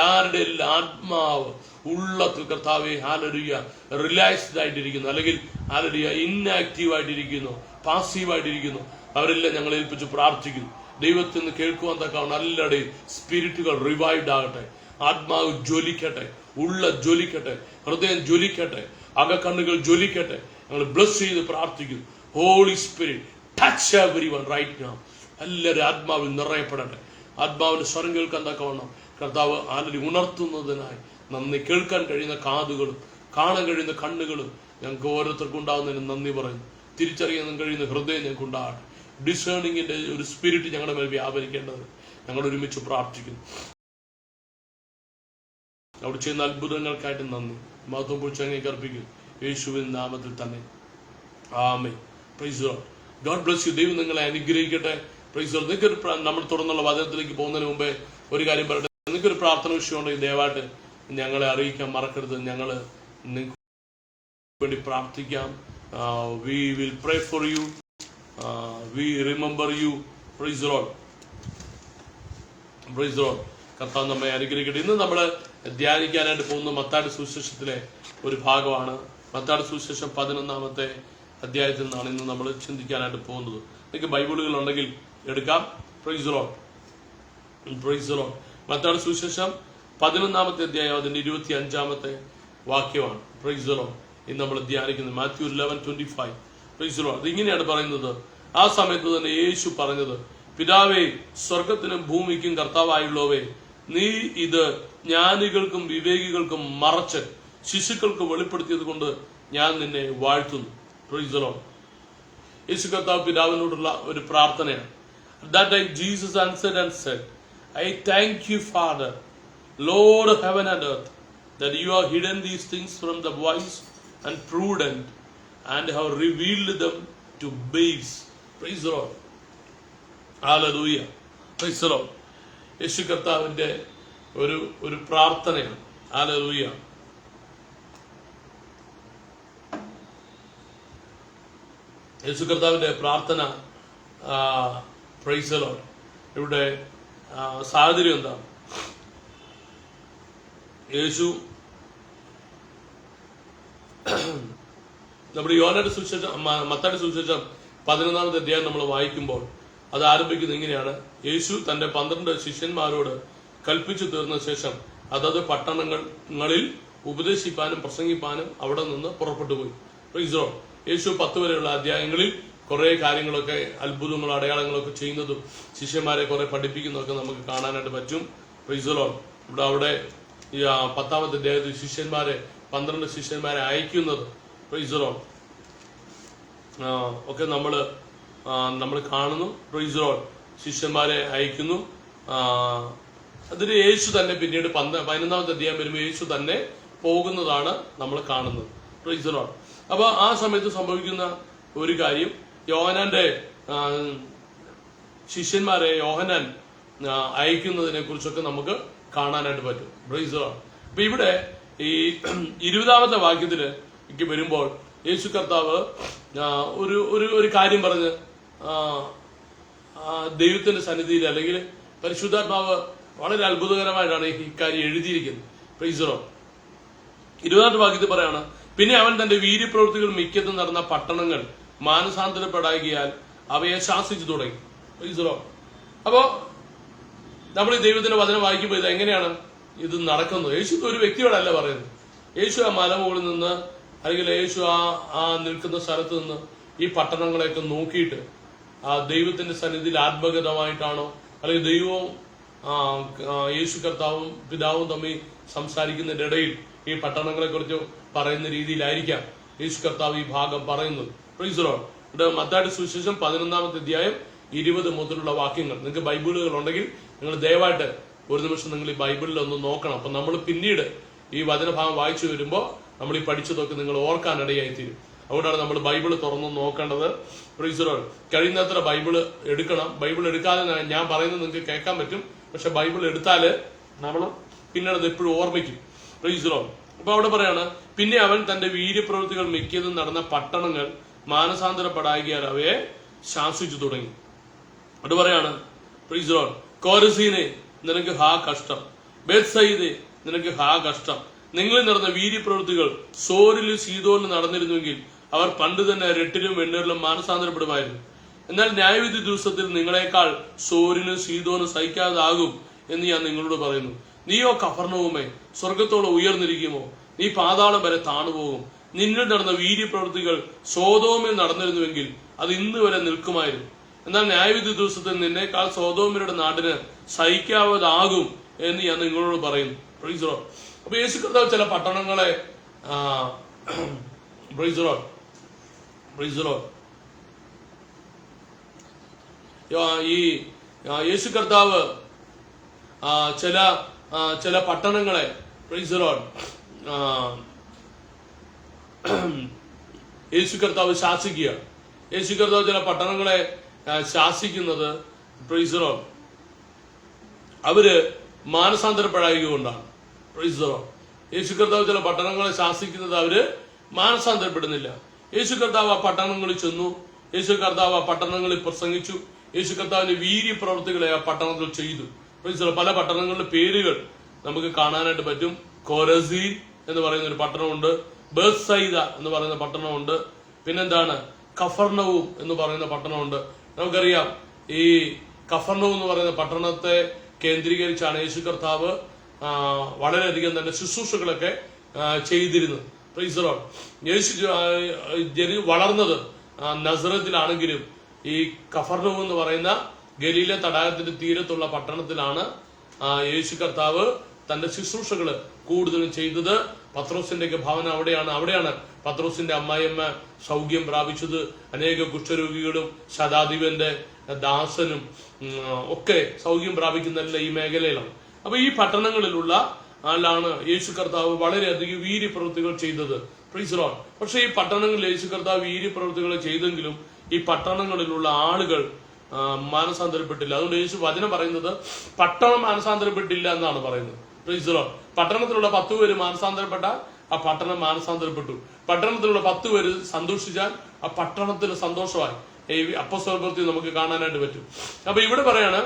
ആരുടെ ആത്മാവ് ഉള്ളത്തിൽ കർത്താവെ ഹല്ലേലൂയ റിലാക്സ്ഡ് ആയിട്ടിരിക്കുന്നു, അല്ലെങ്കിൽ ഹല്ലേലൂയ ഇൻആക്റ്റീവ് ആയിട്ടിരിക്കുന്നു, പാസീവായിട്ടിരിക്കുന്നു, അവരെല്ലാം ഞങ്ങൾ ഏൽപ്പിച്ച് പ്രാർത്ഥിക്കുന്നു. ദൈവത്തിൽ നിന്ന് കേൾക്കുവാൻ തക്കവണ്ണം എല്ലാവരുടെയും സ്പിരിറ്റുകൾ റിവൈവ്ഡ് ആകട്ടെ. ആത്മാവ് ജ്വലിക്കട്ടെ, ജ്വലിക്കട്ടെ, ഹൃദയം ജ്വലിക്കട്ടെ, അകക്കണ്ണുകൾ ജ്വലിക്കട്ടെ. ഞങ്ങൾ ബ്ലസ് ചെയ്ത് പ്രാർത്ഥിക്കുന്നു. Holy Spirit, touch everyone right now. എല്ലാവരും ആത്മാവിൽ നിറയപ്പെടട്ടെ. ആത്മാവിന്റെ സ്വരം കേൾക്കാൻ തക്കവണ്ണം കർത്താവ് ഉണർത്തുന്നതിനായി നന്ദി. കേൾക്കാൻ കഴിയുന്ന കാതുകളും കാണാൻ കഴിയുന്ന കണ്ണുകളും ഞങ്ങൾക്ക് ഓരോരുത്തർക്കും ഉണ്ടാകുന്നതിന് നന്ദി പറയുന്നു. തിരിച്ചറിയാൻ കഴിയുന്ന ഹൃദയം ഞങ്ങൾക്ക് ഉണ്ടാകട്ടെ. ഡിസേണിങ്ങിന്റെ ഒരു സ്പിരിറ്റ് ഞങ്ങളുടെ മേൽ വ്യാപരിക്കേണ്ടത് ഞങ്ങൾ ഒരുമിച്ച് പ്രാർത്ഥിക്കുന്നു. അവിടെ ചെയ്യുന്ന അത്ഭുതങ്ങൾക്കായിട്ട് നന്ദി. മഹത്വം പുച്ഛങ്ങേക്ക് അർപ്പിക്കുന്നു യേശുവിൻ നാമത്തിൽ തന്നെ. Amen. Praise the lord. God bless you. ദൈവം നിങ്ങളെ അനുഗ്രഹിക്കട്ടെ. Praise the lord. നിങ്ങൾക്ക് നമ്മൾ തുടർന്നുള്ള വചനത്തിലേക്ക് പോകുന്നതിന് മുമ്പേ ഒരു കാര്യം പറയട്ടെ. നിങ്ങൾക്കൊരു പ്രാർത്ഥന വിഷയമുണ്ടെങ്കിൽ ദയവായിട്ട് ഞങ്ങളെ അറിയിക്കാൻ മറക്കരുത്. ഞങ്ങൾ നിങ്ങൾക്ക് വേണ്ടി പ്രാർത്ഥിക്കാം. We will pray for you. We remember you. Praise the Lord. Praise the Lord. കർത്താവ് നമ്മെ അനുഗ്രഹിക്കട്ടെ. ഇന്ന് നമ്മൾ ധ്യാനിക്കാനായിട്ട് പോകുന്ന മത്തായിയുടെ സുവിശേഷത്തിലെ ഒരു ഭാഗമാണ്. മത്തായിയുടെ സുവിശേഷം 11-ാമത്തെ അധ്യായത്തിൽ നിന്നാണ് ഇന്ന് നമ്മൾ ചിന്തിക്കാനായിട്ട് പോകുന്നത്. നിങ്ങൾക്ക് ബൈബിളുകൾ ഉണ്ടെങ്കിൽ എടുക്കാം. Price the Lord. Price the Lord. മത്തായിയുടെ സുവിശേഷം 11-ാമത്തെ അധ്യായം അതിന്റെ 25-ാമത്തെ വാക്യമാണ്. Price the lord. ഇന്ന് നമ്മൾ ധ്യാനിക്കുന്നത് മാത്യു 11:25. Price the Lord. അതിങ്ങനെയാണ് പറയുന്നത്. ആ സമയത്ത് തന്നെ യേശു പറഞ്ഞത്, പിതാവേ, സ്വർഗത്തിനും ഭൂമിക്കും കർത്താവായുള്ളവേ, നീ ഇത് ജ്ഞാനികൾക്കും വിവേകികൾക്കും മറച്ച് ശിശുക്കൾക്ക് വെളിപ്പെടുത്തിയത് കൊണ്ട് ഞാൻ നിന്നെ വാഴ്ത്തുന്നു. Price the lord. യേശു കർത്താവ് പിതാവിനോടുള്ള ഒരു പ്രാർത്ഥനയാണ്. That day Jesus answered and said, I thank you, Father, Lord of heaven and earth, that you have hidden these things from the wise and prudent and have revealed them to babes. Praise the Lord. Hallelujah. Praise the Lord. യേശു കർത്താവിന്റെ ഒരു പ്രാർത്ഥനയാണ്. Hallelujah. യേശു കർത്താവിന്റെ പ്രാർത്ഥന. Price the Lord. ഇവിടെ സാഹചര്യം എന്താണ്? യേശു നമ്മുടെ യോഹന്നാന്റെ സുവിശേഷം, മത്തായിയുടെ സുവിശേഷം 11-ാമത്തെ അധ്യായം നമ്മൾ വായിക്കുമ്പോൾ അത് ആരംഭിക്കുന്നത് ഇങ്ങനെയാണ്. യേശു തന്റെ 12 ശിഷ്യന്മാരോട് കൽപ്പിച്ചു തീർന്ന ശേഷം അതത് പട്ടണങ്ങളിൽ ഉപദേശിപ്പാനും പ്രസംഗിപ്പാനും അവിടെ നിന്ന് പുറപ്പെട്ടു പോയി. Price the lord. യേശു 10 വരെയുള്ള അധ്യായങ്ങളിൽ കുറെ കാര്യങ്ങളൊക്കെ, അത്ഭുതങ്ങളും അടയാളങ്ങളൊക്കെ ചെയ്യുന്നതും ശിഷ്യന്മാരെ കുറെ പഠിപ്പിക്കുന്നതൊക്കെ നമുക്ക് കാണാനായിട്ട് പറ്റും. Price the lord. അവിടെ ഈ 10-ാമത്തെ അധ്യായത്തിൽ 12 ശിഷ്യന്മാരെ അയക്കുന്നത്, പ്രൈസ് ദി ലോർഡ്, ഒക്കെ നമ്മൾ കാണുന്നു. Price the Lord. ശിഷ്യന്മാരെ അയക്കുന്നു. അതിന് യേശു തന്നെ പിന്നീട് 11-ാമത്തെ അധ്യായം വരുമ്പോൾ യേശു തന്നെ പോകുന്നതാണ് നമ്മൾ കാണുന്നത്. Price the lord. അപ്പൊ ആ സമയത്ത് സംഭവിക്കുന്ന ഒരു കാര്യം, യോഹന്നാന്റെ ശിഷ്യന്മാരെ യോഹന്നാൻ അയക്കുന്നതിനെ കുറിച്ചൊക്കെ നമുക്ക് കാണാനായിട്ട് പറ്റും. Price the lord. അപ്പൊ ഇവിടെ ഈ 20-ാമത്തെ വാക്യത്തിലേക്ക് വരുമ്പോൾ യേശു കർത്താവ് ഒരു കാര്യം പറഞ്ഞ് ദൈവത്തിന്റെ സന്നിധിയിൽ, അല്ലെങ്കിൽ പരിശുദ്ധാത്മാവ് വളരെ അത്ഭുതകരമായിട്ടാണ് ഈ കാര്യം എഴുതിയിരിക്കുന്നത്. Price the Lord. 20-ാമത്തെ വാക്യത്തിൽ പറയാണ്, പിന്നെ അവൻ തന്റെ വീര്യപ്രവൃത്തികൾ മിക്കതും നടന്ന പട്ടണങ്ങൾ മാനസാന്തരപ്പെടാകിയാൽ അവയെ ശാസിച്ചു തുടങ്ങി. Price the Lord. അപ്പോ നമ്മൾ ഈ ദൈവത്തിന്റെ വചനം വായിക്കുമ്പോൾ ഇത് എങ്ങനെയാണ് ഇത് നടക്കുന്നത്? യേശു ഒരു വ്യക്തിയോടല്ല പറയുന്നത്. യേശു ആ മലമുകളിൽ നിന്ന്, അല്ലെങ്കിൽ യേശു ആ നിൽക്കുന്ന സ്ഥലത്ത് നിന്ന് ഈ പട്ടണങ്ങളെയൊക്കെ നോക്കിയിട്ട് ആ ദൈവത്തിന്റെ സന്നിധിയിൽ ആത്മഗതമായിട്ടാണോ, അല്ലെങ്കിൽ ദൈവവും യേശു കർത്താവും പിതാവും തമ്മിൽ സംസാരിക്കുന്നതിന്റെ ഇടയിൽ ഈ പട്ടണങ്ങളെ കുറിച്ച് പറയുന്ന രീതിയിലായിരിക്കാം യേശു കർത്താവ് ഈ ഭാഗം പറയുന്നത്. Price the Lord. ഇവിടെ മത്തായിയുടെ സുവിശേഷം 11-ാമത്തെ അധ്യായം 20 മുതലുള്ള വാക്യങ്ങൾ, നിങ്ങൾക്ക് ബൈബിളുകൾ ഉണ്ടെങ്കിൽ നിങ്ങൾ ദയവായിട്ട് ഒരു നിമിഷം നിങ്ങൾ ഈ ബൈബിളിൽ ഒന്ന് നോക്കണം. അപ്പൊ നമ്മൾ പിന്നീട് ഈ വചനഭാഗം വായിച്ചു വരുമ്പോൾ നമ്മൾ ഈ പഠിച്ചതൊക്കെ നിങ്ങൾ ഓർക്കാനിടയായിത്തീരും. അതുകൊണ്ടാണ് നമ്മൾ ബൈബിൾ തുറന്ന് നോക്കേണ്ടത്. Price the Lord. കഴിയുന്നത്ര ബൈബിൾ എടുക്കണം. ബൈബിൾ എടുക്കാതെ ഞാൻ പറയുന്നത് നിങ്ങൾക്ക് കേൾക്കാൻ പറ്റും, പക്ഷെ ബൈബിൾ എടുത്താല് നമ്മൾ പിന്നീട് അത് എപ്പോഴും ഓർമ്മിക്കും. Price the lord. അപ്പൊ അവിടെ പറയാണ്, പിന്നെ അവൻ തന്റെ വീര്യപ്രവൃത്തികൾ മിക്കതും നടന്ന പട്ടണങ്ങൾ മാനസാന്തരപ്പെടാകിയാൽ അവയെ ശാസിച്ചു തുടങ്ങി. അത് പറയാണ്, പ്രൈസ് ദി ലോർഡ്, കോരസീനെ നിനക്ക് ഹാ കഷ്ടം, ബേത്സയിദേ നിനക്ക് ഹാ കഷ്ടം. നിങ്ങളിൽ നടന്ന വീര്യപ്രവൃത്തികൾ സോരിലും സീദോനിലും നടന്നിരുന്നുവെങ്കിൽ അവർ പണ്ട് തന്നെ രട്ടിലും വെണ്ണൂരിലും മാനസാന്തരപ്പെടുമായിരുന്നു. എന്നാൽ ന്യായവിധി ദിവസത്തിൽ നിങ്ങളെക്കാൾ സോരിനും സീദോനും സഹിക്കാതാകും എന്ന് ഞാൻ നിങ്ങളോട് പറയുന്നു. നീയോ കഫർനഹൂമേ, സ്വർഗത്തോളം ഉയർന്നിരിക്കുമോ? നീ പാതാളം വരെ താണുപോകും. നിന്നിൽ നടന്ന വീര്യപ്രവൃത്തികൾ സോദോമിൽ നടന്നിരുന്നുവെങ്കിൽ അത് ഇന്ന് വരെ നിൽക്കുമായിരുന്നു. എന്നാൽ ന്യായവിധി ദിവസത്തിൽ നിന്നേക്കാൾ സോദോമിയുടെ നാടിന് സഹിക്കാവതാകും എന്ന് ഞാൻ നിങ്ങളോട് പറയുന്നു. Price the lord. അപ്പൊ യേശു കർത്താവ് ചില പട്ടണങ്ങളെ price the Lord, price the Lord, ഈ യേശു കർത്താവ് ചില പട്ടണങ്ങളെ, പ്രൈസ് ദി ലോർഡ്, യേശു കർത്താവ് ശാസിക്കുക. യേശു കർത്താവ് ചില പട്ടണങ്ങളെ ശാസിക്കുന്നത്, പ്രൈസ് ദി ലോർഡ്, അവര് മാനസാന്തരപ്പെടായതുകൊണ്ടാണ്. Praise the lord. യേശു കർത്താവ് ചില പട്ടണങ്ങളെ ശാസിക്കുന്നത് അവര് മാനസാന്തരപ്പെടുന്നില്ല. യേശു കർത്താവ് ആ പട്ടണങ്ങളിൽ ചെന്നു. യേശു കർത്താവ് ആ പട്ടണങ്ങളിൽ പ്രസംഗിച്ചു. യേശു കർത്താവിന്റെ വീര്യ പ്രവൃത്തികളെ ആ പട്ടണത്തിൽ ചെയ്തു. പല പട്ടണങ്ങളുടെ പേരുകൾ നമുക്ക് കാണാനായിട്ട് പറ്റും. കോരസീൻ എന്ന് പറയുന്ന ഒരു പട്ടണമുണ്ട്, ബേത്സൈദ എന്ന് പറയുന്ന പട്ടണമുണ്ട്, പിന്നെന്താണ് കഫർനവും എന്ന് പറയുന്ന പട്ടണമുണ്ട്. നമുക്കറിയാം ഈ കഫർനവും എന്ന് പറയുന്ന പട്ടണത്തെ കേന്ദ്രീകരിച്ചാണ് യേശു കർത്താവ് വളരെയധികം തന്നെ ശുശ്രൂഷകളൊക്കെ ചെയ്തിരുന്നത്. Price the lord. യേശു വളർന്നത് നസറത്തിലാണെങ്കിലും ഈ കഫർനവും എന്ന് പറയുന്ന ഗലീല തടാകത്തിന്റെ തീരത്തുള്ള പട്ടണത്തിലാണ് യേശു കർത്താവ് തന്റെ ശുശ്രൂഷകള് കൂടുതലും ചെയ്തത്. പത്രോസിന്റെ ഒക്കെ ഭവനം അവിടെയാണ് പത്രോസിന്റെ അമ്മായിയമ്മ സൗഖ്യം പ്രാപിച്ചത്. അനേക കുഷ്ഠരോഗികളും ശതാധിപന്റെ ദാസനും ഒക്കെ സൗഖ്യം പ്രാപിക്കുന്നതല്ല ഈ മേഖലയിലാണ്. അപ്പൊ ഈ പട്ടണങ്ങളിലുള്ള ആളാണ് യേശു കർത്താവ് വളരെയധികം വീര്യപ്രവൃത്തികൾ ചെയ്തത്. Price the Lord. പക്ഷെ ഈ പട്ടണങ്ങളിൽ യേശു കർത്താവ് വീര്യപ്രവൃത്തികൾ ചെയ്തെങ്കിലും ഈ പട്ടണങ്ങളിലുള്ള ആളുകൾ മാനസാന്തരപ്പെട്ടില്ല. അതുകൊണ്ട് യേശു വചനം പറയുന്നത് പട്ടണം മാനസാന്തരപ്പെട്ടില്ല എന്നാണ് പറയുന്നത്. Price the Lord. പട്ടണത്തിലുള്ള 10 പേര് മാനസാന്തരപ്പെട്ടാൽ ആ പട്ടണം മാനസാന്തരപ്പെട്ടു. പട്ടണത്തിലുള്ള 10 പേര് സന്തോഷിച്ചാൽ ആ പട്ടണത്തിന് സന്തോഷമായി. ഈ അപ്പോസ്തല പ്രവൃത്തി നമുക്ക് കാണാനായിട്ട് പറ്റും. അപ്പൊ ഇവിടെ പറയാണ്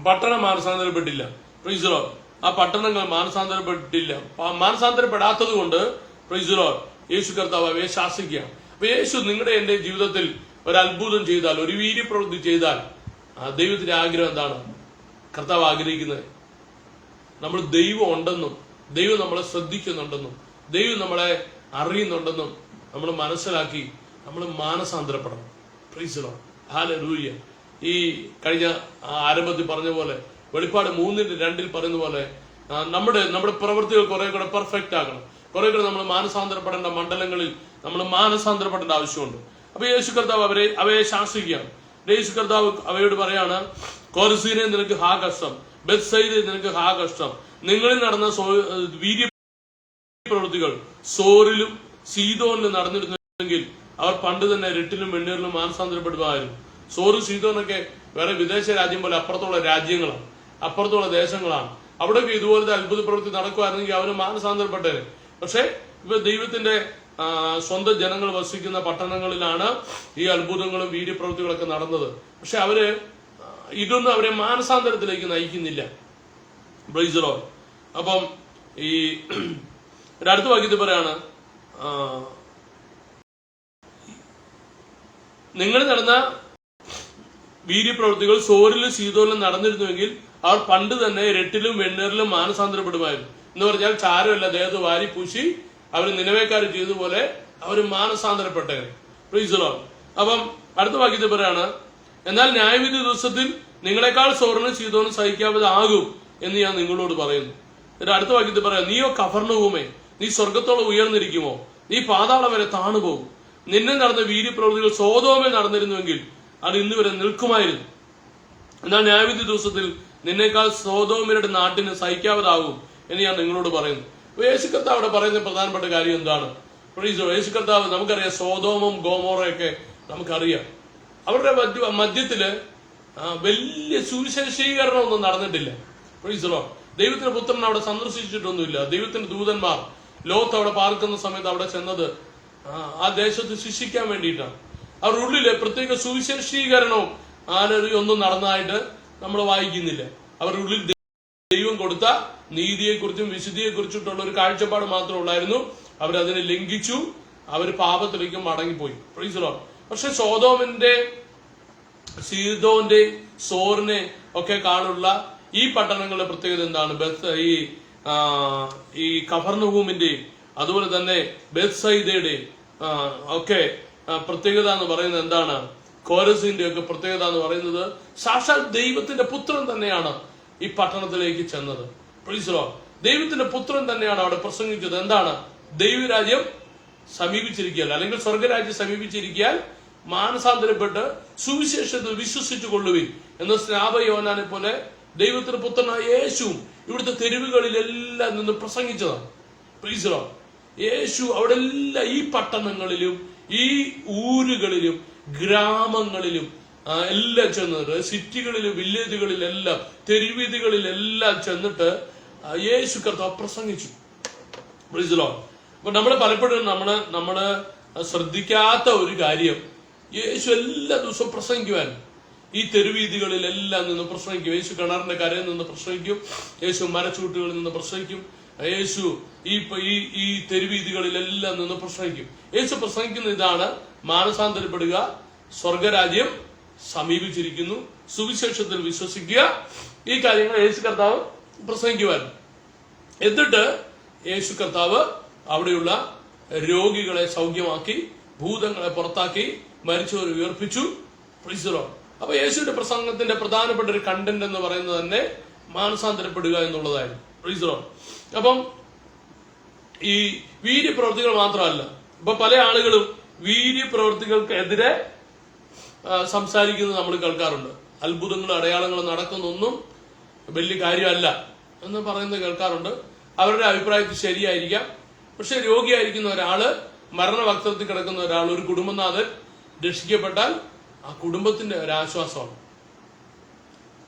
പട്ടണം മാനസാന്തരപ്പെട്ടില്ല. Price the Lord. ആ പട്ടണങ്ങൾ മാനസാന്തരപ്പെട്ടില്ല. മാനസാന്തരപ്പെടാത്തത് കൊണ്ട് പ്രൈസ് ദി ലോർഡ് യേശു കർത്താവ് അവയെ ശാസിക്കുകയാണ്. അപ്പൊ യേശു നിങ്ങളുടെ എന്റെ ജീവിതത്തിൽ ഒരു അത്ഭുതം ചെയ്താൽ, ഒരു വീര്യപ്രവൃത്തി ചെയ്താൽ ദൈവത്തിന്റെ ആഗ്രഹം എന്താണ്? കർത്താവ് ആഗ്രഹിക്കുന്നത് നമ്മൾ ദൈവം ഉണ്ടെന്നും ദൈവം നമ്മളെ ശ്രദ്ധിക്കുന്നുണ്ടെന്നും ദൈവം നമ്മളെ അറിയുന്നുണ്ടെന്നും നമ്മൾ മനസ്സിലാക്കി നമ്മൾ മാനസാന്തരപ്പെടണം. Praise the lord. ഹല്ലേലൂയ. ഈ കഴിഞ്ഞ ആരംഭത്തിൽ പറഞ്ഞ പോലെ വെളിപ്പാട് 3:2 പറയുന്ന പോലെ നമ്മുടെ പ്രവൃത്തികൾ കുറെ കൂടെ പെർഫെക്റ്റ് ആകണം. കുറെ കൂടെ നമ്മൾ മാനസാന്തരപ്പെടേണ്ട മണ്ഡലങ്ങളിൽ നമ്മൾ മാനസാന്തരപ്പെടേണ്ട ആവശ്യമുണ്ട്. അപ്പൊ യേശു കർത്താവ് അവയെ ശാസിക്കുകയാണ്. യേശു കർത്താവ് അവയോട് പറയാണ്, കോരസീനെ നിനക്ക് ഹാ കഷ്ടം, ബേത്സൈദേ നിനക്ക് ഹാ കഷ്ടം. നിങ്ങളിൽ നടന്ന വീര്യ പ്രവൃത്തികൾ സോറിലും സീദോനിലും നടന്നിരുന്നെങ്കിൽ അവർ പണ്ട് തന്നെ രട്ടിലും വെണ്ണീറിലും മാനസാന്തരപ്പെടുമായിരുന്നു. സോറും സീദോനൊക്കെ വേറെ വിദേശ രാജ്യം പോലെ അപ്പുറത്തുള്ള രാജ്യങ്ങളാണ്, അപ്പുറത്തുള്ള ദേശങ്ങളാണ്. അവിടെയൊക്കെ ഇതുപോലത്തെ അത്ഭുത പ്രവൃത്തി നടക്കുമായിരുന്നെങ്കിൽ അവര് മാനസാന്തരപ്പെട്ടേനെ. പക്ഷെ ഇപ്പൊ ദൈവത്തിന്റെ സ്വന്തം ജനങ്ങൾ വസിക്കുന്ന പട്ടണങ്ങളിലാണ് ഈ അത്ഭുതങ്ങളും വീര്യപ്രവൃത്തികളൊക്കെ നടന്നത്. പക്ഷെ ഇതൊന്നും അവരെ മാനസാന്തരത്തിലേക്ക് നയിക്കുന്നില്ല. Praise the lord. അപ്പം ഈ അടുത്ത വാക്യത്തിൽ പറയാണ്, നിങ്ങൾ നടന്ന വീര്യപ്രവൃത്തികൾ സോറിലും സീതോനിലും നടന്നിരുന്നുവെങ്കിൽ അവർ പണ്ട് തന്നെ രട്ടിലും വെണ്ണീറിലും മാനസാന്തരപ്പെടുമായിരുന്നു. എന്ന് പറഞ്ഞാൽ ചാരമല്ല ദേഹത്ത് വാരി പൂശി അവർ നിനവേക്കാർ ചെയ്തതുപോലെ അവർ മാനസാന്തരപ്പെട്ടേനെ. Praise the lord. അപ്പം അടുത്ത വാക്യത്തിൽ പറയാണ്, എന്നാൽ ന്യായവിധി ദിവസത്തിൽ നിങ്ങളെക്കാൾ സോറിനും സീതോനും സഹിക്കാതെ ആകും എന്ന് ഞാൻ നിങ്ങളോട് പറയുന്നു. അടുത്ത വാക്യത്തിൽ പറയാം, നീയോ കഫർനഹൂമേ, നീ സ്വർഗത്തോളം ഉയർന്നിരിക്കുമോ? നീ പാതാളം വരെ താണുപോകും. നിന്നെ നടന്ന വീര്യപ്രവൃത്തികൾ സോദോമിൽ നടന്നിരുന്നുവെങ്കിൽ അത് ഇന്ന് വരെ നിൽക്കുമായിരുന്നു. എന്നാൽ ന്യായവിധി ദിവസത്തിൽ നിന്നേക്കാൾ സോദോമിയുടെ നാട്ടിന് സഹിക്കാവതാകും എന്ന് ഞാൻ നിങ്ങളോട് പറയുന്നു. യേശു കർത്താവ് അവിടെ പറയുന്ന പ്രധാനപ്പെട്ട കാര്യം എന്താണ്? യേശു കർത്താവ് നമുക്കറിയാം, സോദോമും ഗോമോറയൊക്കെ നമുക്കറിയാം. അവരുടെ മധ്യത്തില് വലിയ സുവിശേഷീകരണം ഒന്നും നടന്നിട്ടില്ല. Price the Lord. ദൈവത്തിന്റെ പുത്രൻ അവിടെ സന്ദർശിച്ചിട്ടൊന്നുമില്ല. ദൈവത്തിന്റെ ദൂതന്മാർ ലോകത്ത് അവിടെ പാർക്കുന്ന സമയത്ത് അവിടെ ചെന്നത് ആ ദേശത്ത് ശിക്ഷിക്കാൻ വേണ്ടിയിട്ടാണ്. അവരുടെ ഉള്ളില് പ്രത്യേക സുവിശേഷീകരണവും ഒന്നും നടന്നതായിട്ട് നമ്മൾ വായിക്കുന്നില്ല. അവരുടെ ഉള്ളിൽ ദൈവം കൊടുത്ത നീതിയെക്കുറിച്ചും വിശുദ്ധിയെക്കുറിച്ചിട്ടുള്ള ഒരു കാഴ്ചപ്പാട് മാത്രമേ ഉള്ളായിരുന്നു. അവരതിനെ ലംഘിച്ചു, അവർ പാപത്തിലേക്കും മടങ്ങിപ്പോയി. Price the Lord. പക്ഷെ സോദോമിന്റെ, സീദോന്റെ, സോറിനെ ഒക്കെ കാണുള്ള ഈ പട്ടണങ്ങളുടെ പ്രത്യേകത എന്താണ്? ഈ കഫർനഹൂമിന്റെയും അതുപോലെ തന്നെ ബേത്സൈദയുടെയും ഒക്കെ പ്രത്യേകത എന്ന് പറയുന്നത് എന്താണ്? കോരസിന്റെ ഒക്കെ പ്രത്യേകത എന്ന് പറയുന്നത് സാക്ഷാൽ ദൈവത്തിന്റെ പുത്രൻ തന്നെയാണ് ഈ പട്ടണത്തിലേക്ക് ചെന്നത്. Price the Lord. ദൈവത്തിന്റെ പുത്രൻ തന്നെയാണ് അവിടെ പ്രസംഗിച്ചത്. എന്താണ്? ദൈവരാജ്യം സമീപിച്ചിരിക്കുകയല്ല, അല്ലെങ്കിൽ സ്വർഗരാജ്യം സമീപിച്ചിരിക്കാൻ മാനസാന്തരപ്പെട്ട് സുവിശേഷത്തെ വിശ്വസിച്ചു കൊള്ളുവിൻ എന്ന് സ്നാപയോനാനെ പോലെ ദൈവത്തിന്റെ പുത്രനായ യേശുവും ഇവിടുത്തെ തെരുവുകളിലെല്ലാം നിന്ന് പ്രസംഗിച്ചതാണ്. Praise the lord. യേശു അവിടെ എല്ലാം ഈ പട്ടണങ്ങളിലും ഈ ഊരുകളിലും ഗ്രാമങ്ങളിലും എല്ലാം ചെന്നിട്ട്, സിറ്റികളിലും വില്ലേജുകളിലെല്ലാം തെരുവീതികളിലെല്ലാം ചെന്നിട്ട് യേശു കർത്താവ് പ്രസംഗിച്ചു. Price the lord. അപ്പൊ നമ്മള് പലപ്പോഴും നമ്മള് ശ്രദ്ധിക്കാത്ത ഒരു കാര്യം, യേശു എല്ലാ ദിവസവും പ്രസംഗിക്കുവാൻ ഈ തെരുവീതികളിലെല്ലാം നിന്ന് പ്രസംഗിക്കും. യേശു കിണറിന്റെ കരയിൽ നിന്ന് പ്രസംഗിക്കും, യേശു മരച്ചൂട്ടുകളിൽ നിന്ന് പ്രസംഗിക്കും, യേശു ഈ തെരുവീതികളിലെല്ലാം നിന്ന് പ്രസംഗിക്കും. യേശു പ്രസംഗിക്കുന്ന ഇതാണ്: മാനസാന്തരപ്പെടുക, സ്വർഗരാജ്യം സമീപിച്ചിരിക്കുന്നു, സുവിശേഷത്തിൽ വിശ്വസിക്കുക. ഈ കാര്യങ്ങൾ യേശു കർത്താവ് പ്രസംഗിക്കുവാൻ. എന്നിട്ട് യേശു കർത്താവ് അവിടെയുള്ള രോഗികളെ സൗഖ്യമാക്കി, ഭൂതങ്ങളെ പുറത്താക്കി, മരിച്ചവരെ ഉയർപ്പിച്ചു. Price the lord. അപ്പൊ യേശുവിന്റെ പ്രസംഗത്തിന്റെ പ്രധാനപ്പെട്ട ഒരു കണ്ടന്റ് എന്ന് പറയുന്നത് തന്നെ മാനസാന്തരപ്പെടുക എന്നുള്ളതായിരുന്നു. Price the lord. അപ്പം ഈ വീര്യപ്രവൃത്തികൾ മാത്രമല്ല, ഇപ്പൊ പല ആളുകളും വീര്യപ്രവൃത്തികൾക്കെതിരെ സംസാരിക്കുന്നത് നമ്മൾ കേൾക്കാറുണ്ട്. അത്ഭുതങ്ങളും അടയാളങ്ങളും നടക്കുന്നൊന്നും വലിയ കാര്യമല്ല എന്ന് പറയുന്നത് കേൾക്കാറുണ്ട്. അവരുടെ അഭിപ്രായത്തിൽ ശരിയായിരിക്കാം. പക്ഷെ രോഗിയായിരിക്കുന്ന ഒരാള്, മരണവക്തത്തിൽ കിടക്കുന്ന ഒരാൾ, ഒരു കുടുംബനാഥൻ രക്ഷിക്കപ്പെട്ടാൽ ആ കുടുംബത്തിന്റെ ഒരു ആശ്വാസമാണ്.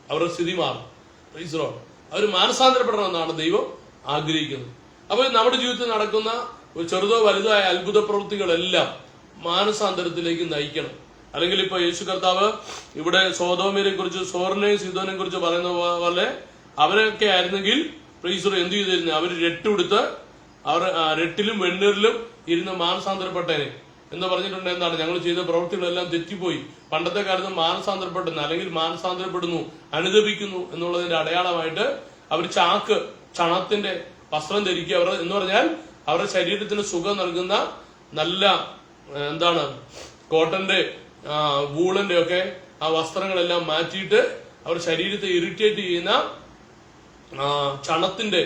അവരുടെ സ്ഥിതി മാറും. Praise the lord. അവർ മാനസാന്തരപ്പെടണമെന്നാണ് ദൈവം ആഗ്രഹിക്കുന്നത്. അപ്പൊ നമ്മുടെ ജീവിതത്തിൽ നടക്കുന്ന ഒരു ചെറുതോ വലുതോ ആയ അത്ഭുത പ്രവൃത്തികളെല്ലാം മാനസാന്തരത്തിലേക്ക് നയിക്കണം. അല്ലെങ്കിൽ ഇപ്പൊ യേശു കർത്താവ് ഇവിടെ സോദോമിനെ കുറിച്ച്, സോറിനെയും സീദോനെ കുറിച്ച് പറയുന്ന പോലെ അവരൊക്കെ ആയിരുന്നെങ്കിൽ പ്രൈസ് ദി ലോർഡ് എന്ത് ചെയ്തിരുന്നു? അവർ രട്ടുകൊടുത്ത് അവർ രട്ടിലും വെണ്ണീറിലും ഇരുന്ന് മാനസാന്തരപ്പെട്ടേനെ എന്ന് പറഞ്ഞിട്ടുണ്ട്. എന്താണ്? ഞങ്ങൾ ചെയ്ത പ്രവൃത്തികളെല്ലാം തെറ്റിപ്പോയി. പണ്ടത്തെ കാലത്ത് മാനസാന്തരപ്പെടുന്നു, അല്ലെങ്കിൽ മാനസാന്തരപ്പെടുന്നു, അനുദപിക്കുന്നു എന്നുള്ളതിന്റെ അടയാളമായിട്ട് അവർ ചണത്തിന്റെ വസ്ത്രം ധരിക്കുക. അവർ എന്ന് പറഞ്ഞാൽ അവരുടെ ശരീരത്തിന് സുഖം നൽകുന്ന നല്ല കോട്ടന്റെ, വൂളന്റെ ഒക്കെ ആ വസ്ത്രങ്ങളെല്ലാം മാറ്റിയിട്ട് അവർ ശരീരത്തെ ഇറിറ്റേറ്റ് ചെയ്യുന്ന ചണത്തിന്റെ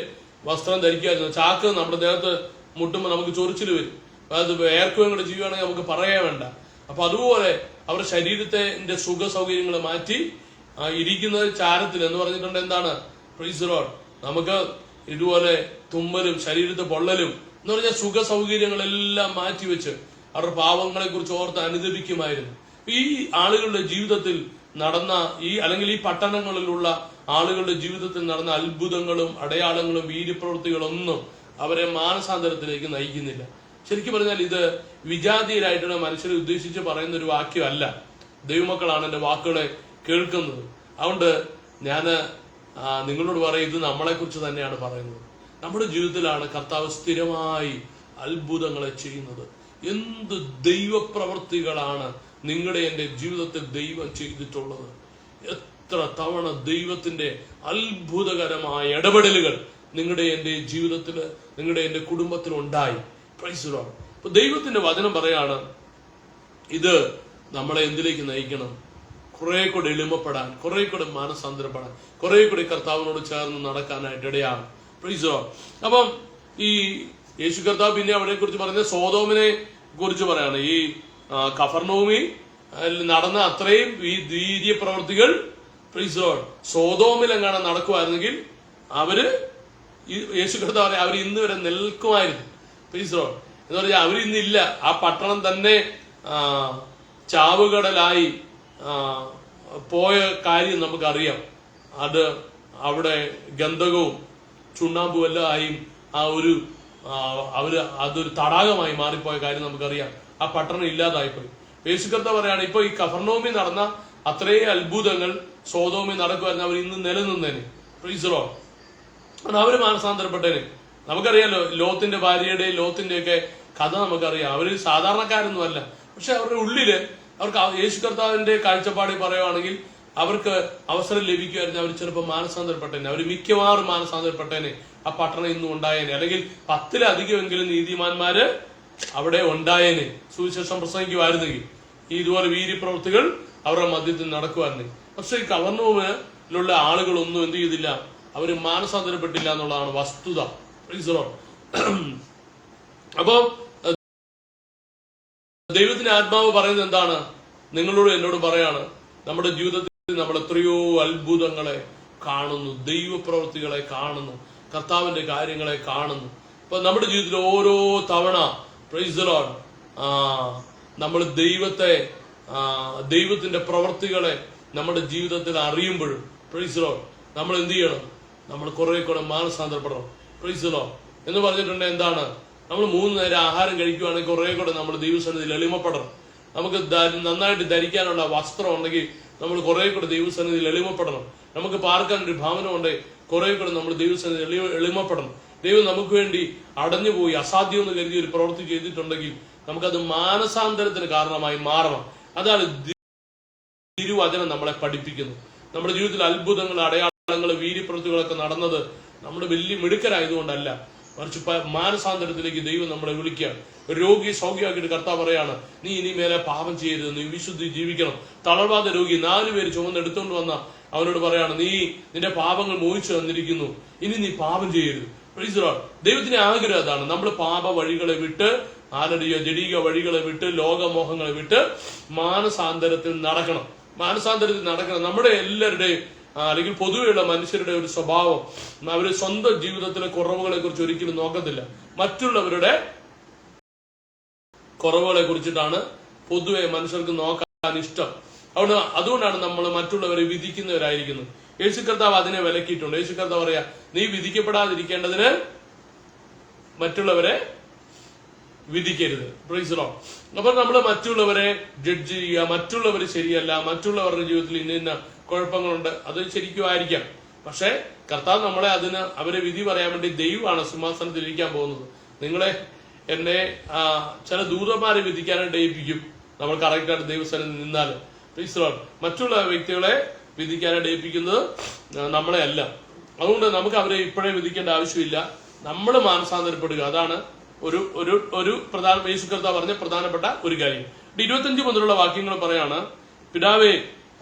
വസ്ത്രം ധരിക്കായിരുന്നു. ചാക്ക് നമ്മുടെ ദേഹത്ത് മുട്ടുമ്പോൾ നമുക്ക് ചൊറിച്ചിൽ വരും. അത് ഏർക്കുകയും കൂടെ ചെയ്യുകയാണെങ്കിൽ നമുക്ക് പറയാൻ വേണ്ട. അപ്പൊ അതുപോലെ അവരുടെ ശരീരത്തിന്റെ സുഖ സൗകര്യങ്ങൾ മാറ്റി ഇരിക്കുന്നത് ചാരത്തിൽ എന്ന് പറഞ്ഞിട്ടുണ്ട്. എന്താണ്? Praise the Lord. നമുക്ക് ഇതുപോലെ തുമ്മലും ശരീരത്തെ പൊള്ളലും എന്ന് പറഞ്ഞാൽ സുഖ സൗകര്യങ്ങളെല്ലാം മാറ്റിവെച്ച് അവരുടെ പാവങ്ങളെ കുറിച്ച് ഓർത്ത് അനുദപിക്കുമായിരുന്നു. ഈ ആളുകളുടെ ജീവിതത്തിൽ നടന്ന അല്ലെങ്കിൽ ഈ പട്ടണങ്ങളിലുള്ള ആളുകളുടെ ജീവിതത്തിൽ നടന്ന അത്ഭുതങ്ങളും അടയാളങ്ങളും വീര്യപ്രവൃത്തികളൊന്നും അവരെ മാനസാന്തരത്തിലേക്ക് നയിക്കുന്നില്ല. ശരിക്കും പറഞ്ഞാൽ ഇത് വിജാതീയരായിട്ടുള്ള മനുഷ്യരെ ഉദ്ദേശിച്ച് പറയുന്ന ഒരു വാക്യമല്ല. ദൈവമക്കളാണ് എന്റെ വാക്കുകളെ കേൾക്കുന്നത്. അതുകൊണ്ട് ഞാൻ നിങ്ങളോട് പറയും, ഇത് നമ്മളെ കുറിച്ച് തന്നെയാണ് പറയുന്നത്. നമ്മുടെ ജീവിതത്തിലാണ് കർത്താവ് സ്ഥിരമായി അത്ഭുതങ്ങളെ ചെയ്യുന്നത്. എന്ത് ദൈവപ്രവൃത്തികളാണ് നിങ്ങളുടെ എന്റെ ജീവിതത്തിൽ ദൈവം ചെയ്തിട്ടുള്ളത്! എത്ര തവണ ദൈവത്തിന്റെ അത്ഭുതകരമായ ഇടപെടലുകൾ നിങ്ങളുടെ എന്റെ ജീവിതത്തില്, നിങ്ങളുടെ എന്റെ കുടുംബത്തിൽ ഉണ്ടായി. Price the lord. അപ്പൊ ദൈവത്തിന്റെ വചനം പറയാണ്, ഇത് നമ്മളെ എന്തിലേക്ക് നയിക്കണം? കുറെ കൂടെ എളിമപ്പെടാൻ, കുറെ കൂടെ മാനസാന്തരപ്പെടാൻ, കുറെ കൂടെ കർത്താവിനോട് ചേർന്ന് നടക്കാനായിട്ട് ഇടയാണ്. Price the lord. അപ്പം ഈ യേശു കർത്താവ് പിന്നെ അവരെ കുറിച്ച് പറയുന്നത് സോദോമിനെ കുറിച്ച് പറയാണ്. ഈ കഫർനൗമിൽ നടന്ന അത്രയും ഈ വീര്യ പ്രവർത്തികൾ പ്രൈസ് ദി ലോർഡ് സോദോമിൽ എങ്ങാണ് നടക്കുമായിരുന്നെങ്കിൽ അവര് യേശു കർത്താവ് പറയാം, അവർ ഇന്ന് വരെ നിൽക്കുമായിരുന്നു. Price the Lord. എന്ന് പറഞ്ഞാൽ അവരിന്നില്ല. ആ പട്ടണം തന്നെ ചാവുകടലായി പോയ കാര്യം നമുക്കറിയാം. അത് അവിടെ ഗന്ധകവും ചുണ്ണാമ്പും എല്ലാം ആയും അതൊരു തടാകമായി മാറിപ്പോയ കാര്യം നമുക്കറിയാം. ആ പട്ടണം ഇല്ലാതായിപ്പോയി. യേശു കർത്താവ് പറയാണ്, ഇപ്പൊ ഈ കഫർനൗമിൽ നടന്ന അത്രയും അത്ഭുതങ്ങൾ സോദോമിൽ നടക്കുമായിരുന്നു, അവർ ഇന്ന് നിലനിന്നേനെ. Price the lord. അവര് മാനസാന്തരപ്പെട്ടേനെ. നമുക്കറിയാലോ ലോത്തിന്റെ ഭാര്യയുടെയും ലോത്തിന്റെ ഒക്കെ കഥ നമുക്കറിയാം. അവര് സാധാരണക്കാരൊന്നും അല്ല. പക്ഷെ അവരുടെ ഉള്ളില് അവർക്ക് യേശു കർത്താവിന്റെ കാഴ്ചപ്പാടിൽ പറയുവാണെങ്കിൽ അവർക്ക് അവസരം ലഭിക്കുമായിരുന്നു. അവർ ചിലപ്പോൾ മാനസാന്തരപ്പെട്ടേനെ. അവർ മിക്കവാറും മാനസാന്തരപ്പെട്ടേനെ. ആ പട്ടണം ഇന്നും ഉണ്ടായേനെ. അല്ലെങ്കിൽ 10-ലധികമെങ്കിലും നീതിമാന്മാര് അവിടെ ഉണ്ടായേനെ, സുവിശേഷം പ്രസംഗിക്കുമായിരുന്നെങ്കിൽ. ഇതുപോലെ വീര്യപ്രവൃത്തികൾ അവരുടെ മധ്യത്തിൽ നടക്കുമായിരുന്നെങ്കിൽ. പക്ഷെ ഈ കവർണൂമിലുള്ള ആളുകളൊന്നും എന്ത് ചെയ്തില്ല? അവര് മാനസാന്തരപ്പെട്ടില്ല എന്നുള്ളതാണ് വസ്തുത. Price the lord. അപ്പൊ ദൈവത്തിന്റെ ആത്മാവ് പറയുന്നത് എന്താണ്? നിങ്ങളോട് എന്നോട് പറയാണ്, നമ്മുടെ ജീവിതത്തിൽ നമ്മൾ എത്രയോ അത്ഭുതങ്ങളെ കാണുന്നു, ദൈവപ്രവൃത്തികളെ കാണുന്നു, കർത്താവിന്റെ കാര്യങ്ങളെ കാണുന്നു. അപ്പൊ നമ്മുടെ ജീവിതത്തിൽ ഓരോ തവണ പ്രൈസ് ദി ലോർഡ് നമ്മൾ ദൈവത്തിന്റെ പ്രവൃത്തികളെ നമ്മുടെ ജീവിതത്തിൽ അറിയുമ്പോഴും പ്രൈസ് ദി ലോർഡ് നമ്മൾ എന്ത് ചെയ്യണം? നമ്മൾ കുറെ കൂടെ മാനസാന്തരപ്പെടണം. പ്രൈസ് ദി ലോർഡ് എന്ന് പറഞ്ഞിട്ടുണ്ട്. എന്താണ്? നമ്മൾ 3 നേരം ആഹാരം കഴിക്കുകയാണെങ്കിൽ കുറെ കൂടെ നമ്മൾ ദൈവസന്നിധിയിൽ എളിമപ്പെടണം. നമുക്ക് നന്നായിട്ട് ധരിക്കാനുള്ള വസ്ത്രം ഉണ്ടെങ്കിൽ നമ്മൾ കുറെ കൂടെ ദൈവസന്നിധിയിൽ എളിമപ്പെടണം. നമുക്ക് പാർക്കാനൊരു ഭവനം ഉണ്ടെങ്കിൽ കുറെ കൂടെ നമ്മൾ ദൈവസന്നിധിയിൽ എളിമപ്പെടണം. ദൈവം നമുക്ക് വേണ്ടി അടഞ്ഞുപോയി അസാധ്യം എന്ന് കരുതി ഒരു പ്രവൃത്തി ചെയ്തിട്ടുണ്ടെങ്കിൽ നമുക്കത് മാനസാന്തരത്തിന് കാരണമായി മാറണം. അതാണ് തിരുവചനം നമ്മളെ പഠിപ്പിക്കുന്നു. നമ്മുടെ ജീവിതത്തിൽ അത്ഭുതങ്ങൾ, അടയാളങ്ങൾ, വീര്യപ്രവൃത്തികളൊക്കെ നടന്നത് നമ്മുടെ വലിയ മിടുക്കരായതുകൊണ്ടല്ല, മറിച്ച് മാനസാന്തരത്തിലേക്ക് ദൈവം നമ്മളെ വിളിക്കുകയാണ്. ഒരു രോഗിയെ സൗഖ്യമാക്കിയിട്ട് കർത്താവ് പറയാണ്, നീ ഇനി മേലെ പാപം ചെയ്യരുത്, നീ വിശുദ്ധി ജീവിക്കണം. തളർവാദ രോഗി 4 പേര് ചുമന്നെടുത്തുകൊണ്ട് വന്ന അവനോട് പറയാണ്, നീ നിന്റെ പാപങ്ങൾ മോഹിച്ചു തന്നിരിക്കുന്നു, ഇനി നീ പാപം ചെയ്യരുത്. ദൈവത്തിന്റെ ആഗ്രഹം അതാണ്. നമ്മൾ പാപ വഴികളെ വിട്ട്, ജഡീക വഴികളെ വിട്ട്, ലോകമോഹങ്ങളെ വിട്ട് മാനസാന്തരത്തിൽ നടക്കണം. നമ്മുടെ എല്ലാവരുടെയും അല്ലെങ്കിൽ പൊതുവെയുള്ള മനുഷ്യരുടെ ഒരു സ്വഭാവം, അവര് സ്വന്തം ജീവിതത്തിലെ കുറവുകളെ കുറിച്ച് ഒരിക്കലും നോക്കത്തില്ല, മറ്റുള്ളവരുടെ കുറവുകളെ കുറിച്ചിട്ടാണ് പൊതുവെ മനുഷ്യർക്ക് നോക്കാൻ ഇഷ്ടം. അതുകൊണ്ടാണ് നമ്മൾ മറ്റുള്ളവരെ വിധിക്കുന്നവരായിരിക്കുന്നത്. യേശു കർത്താവ് അതിനെ വിലക്കിയിട്ടുണ്ട്. യേശു കർത്താവ് പറയാ, നീ വിധിക്കപ്പെടാതിരിക്കേണ്ടതിന് മറ്റുള്ളവരെ വിധിക്കരുത്. Price Lord. അപ്പൊ നമ്മൾ മറ്റുള്ളവരെ ജഡ്ജ് ചെയ്യുക, മറ്റുള്ളവർ ശരിയല്ല, മറ്റുള്ളവരുടെ ജീവിതത്തിൽ ഇന്ന കുഴപ്പങ്ങളുണ്ട്, അത് ശരിക്കും ആയിരിക്കാം. പക്ഷെ കർത്താവ് നമ്മളെ അവരെ വിധി പറയാൻ വേണ്ടി ദൈവമാണ് സിംഹാസനത്തിൽ ഇരിക്കാൻ പോകുന്നത്. നിങ്ങളെ എന്നെ ചില ദൂതന്മാരെ വിധിക്കാനായിട്ട് ഏൽപ്പിക്കും, നമ്മൾ കറക്റ്റായിട്ട് ദൈവസ്ഥാനത്ത് നിന്നാൽ. Praise Lord. മറ്റുള്ള വ്യക്തികളെ വിധിക്കാനായിട്ട് ഏൽപ്പിക്കുന്നത് നമ്മളെ അല്ല. അതുകൊണ്ട് നമുക്ക് അവരെ ഇപ്പോഴേ വിധിക്കേണ്ട ആവശ്യമില്ല. നമ്മൾ മാനസാന്തരപ്പെടുക, അതാണ് ഒരു പ്രധാന യേശു കർത്താവ് പറഞ്ഞ പ്രധാനപ്പെട്ട ഒരു കാര്യം. 25 മുതലുള്ള വാക്യങ്ങൾ പറയാണ്, പിതാവേ,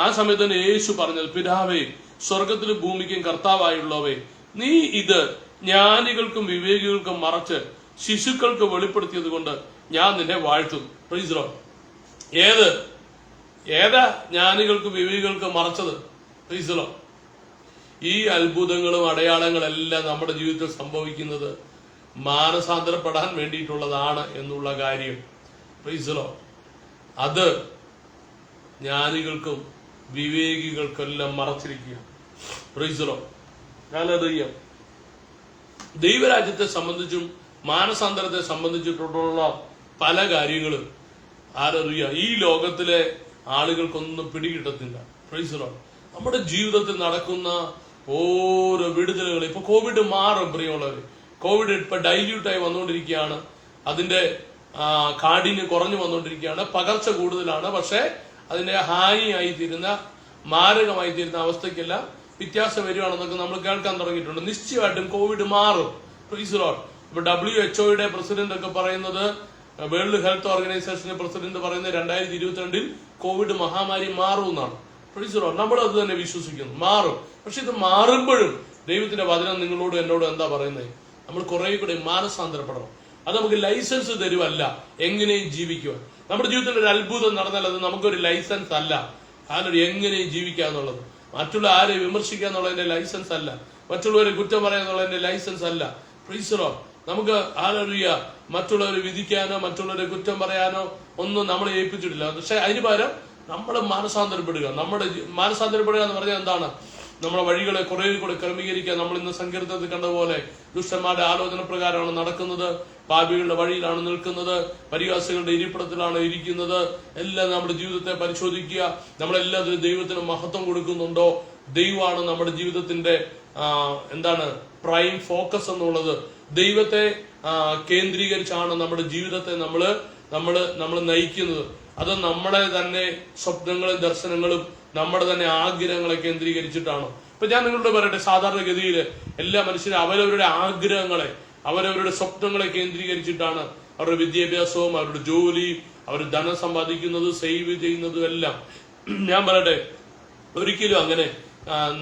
ആ സമയത്ത് തന്നെ യേശു പറഞ്ഞത്, പിതാവേ, സ്വർഗത്തിലും ഭൂമിക്കും കർത്താവായുള്ളവേ, നീ ഇത് ജ്ഞാനികൾക്കും വിവേകികൾക്കും മറച്ച് ശിശുക്കൾക്ക് വെളിപ്പെടുത്തിയത് കൊണ്ട് ഞാൻ നിന്നെ വാഴ്ത്തും. Praise Lord. ഏതാ ജ്ഞാനികൾക്കും വിവേകികൾക്കും മറച്ചത്? Praise Lord. ഈ അത്ഭുതങ്ങളും അടയാളങ്ങളെല്ലാം നമ്മുടെ ജീവിതത്തിൽ സംഭവിക്കുന്നത് മാനസാന്തരപ്പെടാൻ വേണ്ടിയിട്ടുള്ളതാണ് എന്നുള്ള കാര്യം. Praise lord. അത് ജ്ഞാനികൾക്കും വിവേകികൾക്കെല്ലാം മറച്ചിരിക്കുക. Praise Lord. ഹല്ലേലൂയ. ദൈവരാജ്യത്തെ സംബന്ധിച്ചും മാനസാന്തരത്തെ സംബന്ധിച്ചിട്ടുള്ള പല കാര്യങ്ങളും ഈ ലോകത്തിലെ ആളുകൾക്കൊന്നും പിടികിട്ടത്തില്ല. Praise Lord. നമ്മുടെ ജീവിതത്തിൽ നടക്കുന്ന ഓരോ വിടുതലുകൾ, ഇപ്പൊ കോവിഡ് മാറും പ്രിയമുള്ളവർ. കോവിഡ് ഇപ്പൊ ഡൈല്യൂട്ടായി വന്നുകൊണ്ടിരിക്കുകയാണ്, അതിന്റെ കാഠിന്യം കുറഞ്ഞു വന്നുകൊണ്ടിരിക്കുകയാണ്, പകർച്ച കൂടുതലാണ്. പക്ഷെ അതിന്റെ ഹാനിയായി തീരുന്ന, മാരകമായി തീരുന്ന അവസ്ഥയ്ക്കെല്ലാം വ്യത്യാസം വരികയാണെന്നൊക്കെ നമ്മൾ കേൾക്കാൻ തുടങ്ങിയിട്ടുണ്ട്. നിശ്ചയമായിട്ടും കോവിഡ് മാറും. Praise Lord. ഇപ്പൊ WHO പ്രസിഡന്റ് ഒക്കെ പറയുന്നത്, വേൾഡ് ഹെൽത്ത് ഓർഗനൈസേഷന്റെ പ്രസിഡന്റ് പറയുന്നത് 2022 കോവിഡ് മഹാമാരി മാറും എന്നാണ്. Praise Lord. നമ്മൾ അത് തന്നെ വിശ്വസിക്കുന്നു, മാറും. പക്ഷെ ഇത് മാറുമ്പോഴും ദൈവത്തിന്റെ വചനം നിങ്ങളോട് എന്നോട് എന്താ പറയുന്നത്? നമ്മൾ കുറെ കൂടെ മാനസാന്തരപ്പെടണം. അത് നമുക്ക് ലൈസൻസ് തരുവല്ല എങ്ങനെയും ജീവിക്കുവാൻ. നമ്മുടെ ജീവിതത്തിൽ ഒരു അത്ഭുതം നടന്നാൽ അത് നമുക്കൊരു ലൈസൻസ് അല്ല. അതിനൊരു എങ്ങനെയും ജീവിക്കുക എന്നുള്ളത്, മറ്റുള്ള ആരെ വിമർശിക്കുക എന്നുള്ളതിന്റെ ലൈസൻസ് അല്ല, മറ്റുള്ളവരെ കുറ്റം പറയുക എന്നുള്ളതിന്റെ ലൈസൻസ് അല്ല. Praise Lord. നമുക്ക് മറ്റുള്ളവരെ വിധിക്കാനോ മറ്റുള്ളവരെ കുറ്റം പറയാനോ ഒന്നും നമ്മളെ ഏൽപ്പിച്ചിട്ടില്ല. പക്ഷെ അതിന് പകരം നമ്മൾ മാനസാന്തരപ്പെടുക. മാനസാന്തരപ്പെടുക എന്ന് പറഞ്ഞാൽ എന്താണ്? നമ്മളെ വഴികളെ കുറെ കൂടെ ക്രമീകരിക്കുക. നമ്മൾ ഇന്ന് സങ്കീർത്തനത്തിൽ കണ്ടതുപോലെ ദുഷ്ടന്മാരുടെ ആലോചന പ്രകാരമാണ് നടക്കുന്നത്, പാപികളുടെ വഴിയിലാണ് നിൽക്കുന്നത്, പരിഹാസികളുടെ ഇരിപ്പിടത്തിലാണ് ഇരിക്കുന്നത്. എല്ലാം നമ്മുടെ ജീവിതത്തെ പരിശോധിക്കുക. നമ്മളെല്ലാത്തിനും ദൈവത്തിന് മഹത്വം കൊടുക്കുന്നുണ്ടോ? ദൈവമാണ് നമ്മുടെ ജീവിതത്തിന്റെ പ്രൈം ഫോക്കസ് എന്നുള്ളത്. ദൈവത്തെ കേന്ദ്രീകരിച്ചാണ് നമ്മുടെ ജീവിതത്തെ നമ്മൾ നയിക്കുന്നത്. അത് നമ്മളെ തന്നെ സ്വപ്നങ്ങളും ദർശനങ്ങളും നമ്മുടെ തന്നെ ആഗ്രഹങ്ങളെ കേന്ദ്രീകരിച്ചിട്ടാണ്. ഇപ്പൊ ഞാൻ നിങ്ങളോട് പറയട്ടെ, സാധാരണഗതിയിൽ എല്ലാ മനുഷ്യരും അവരവരുടെ ആഗ്രഹങ്ങളെ, അവരവരുടെ സ്വപ്നങ്ങളെ കേന്ദ്രീകരിച്ചിട്ടാണ് അവരുടെ വിദ്യാഭ്യാസവും അവരുടെ ജോലിയും അവർ ധനം സമ്പാദിക്കുന്നത്, സേവ് ചെയ്യുന്നതും എല്ലാം. ഞാൻ പറയട്ടെ,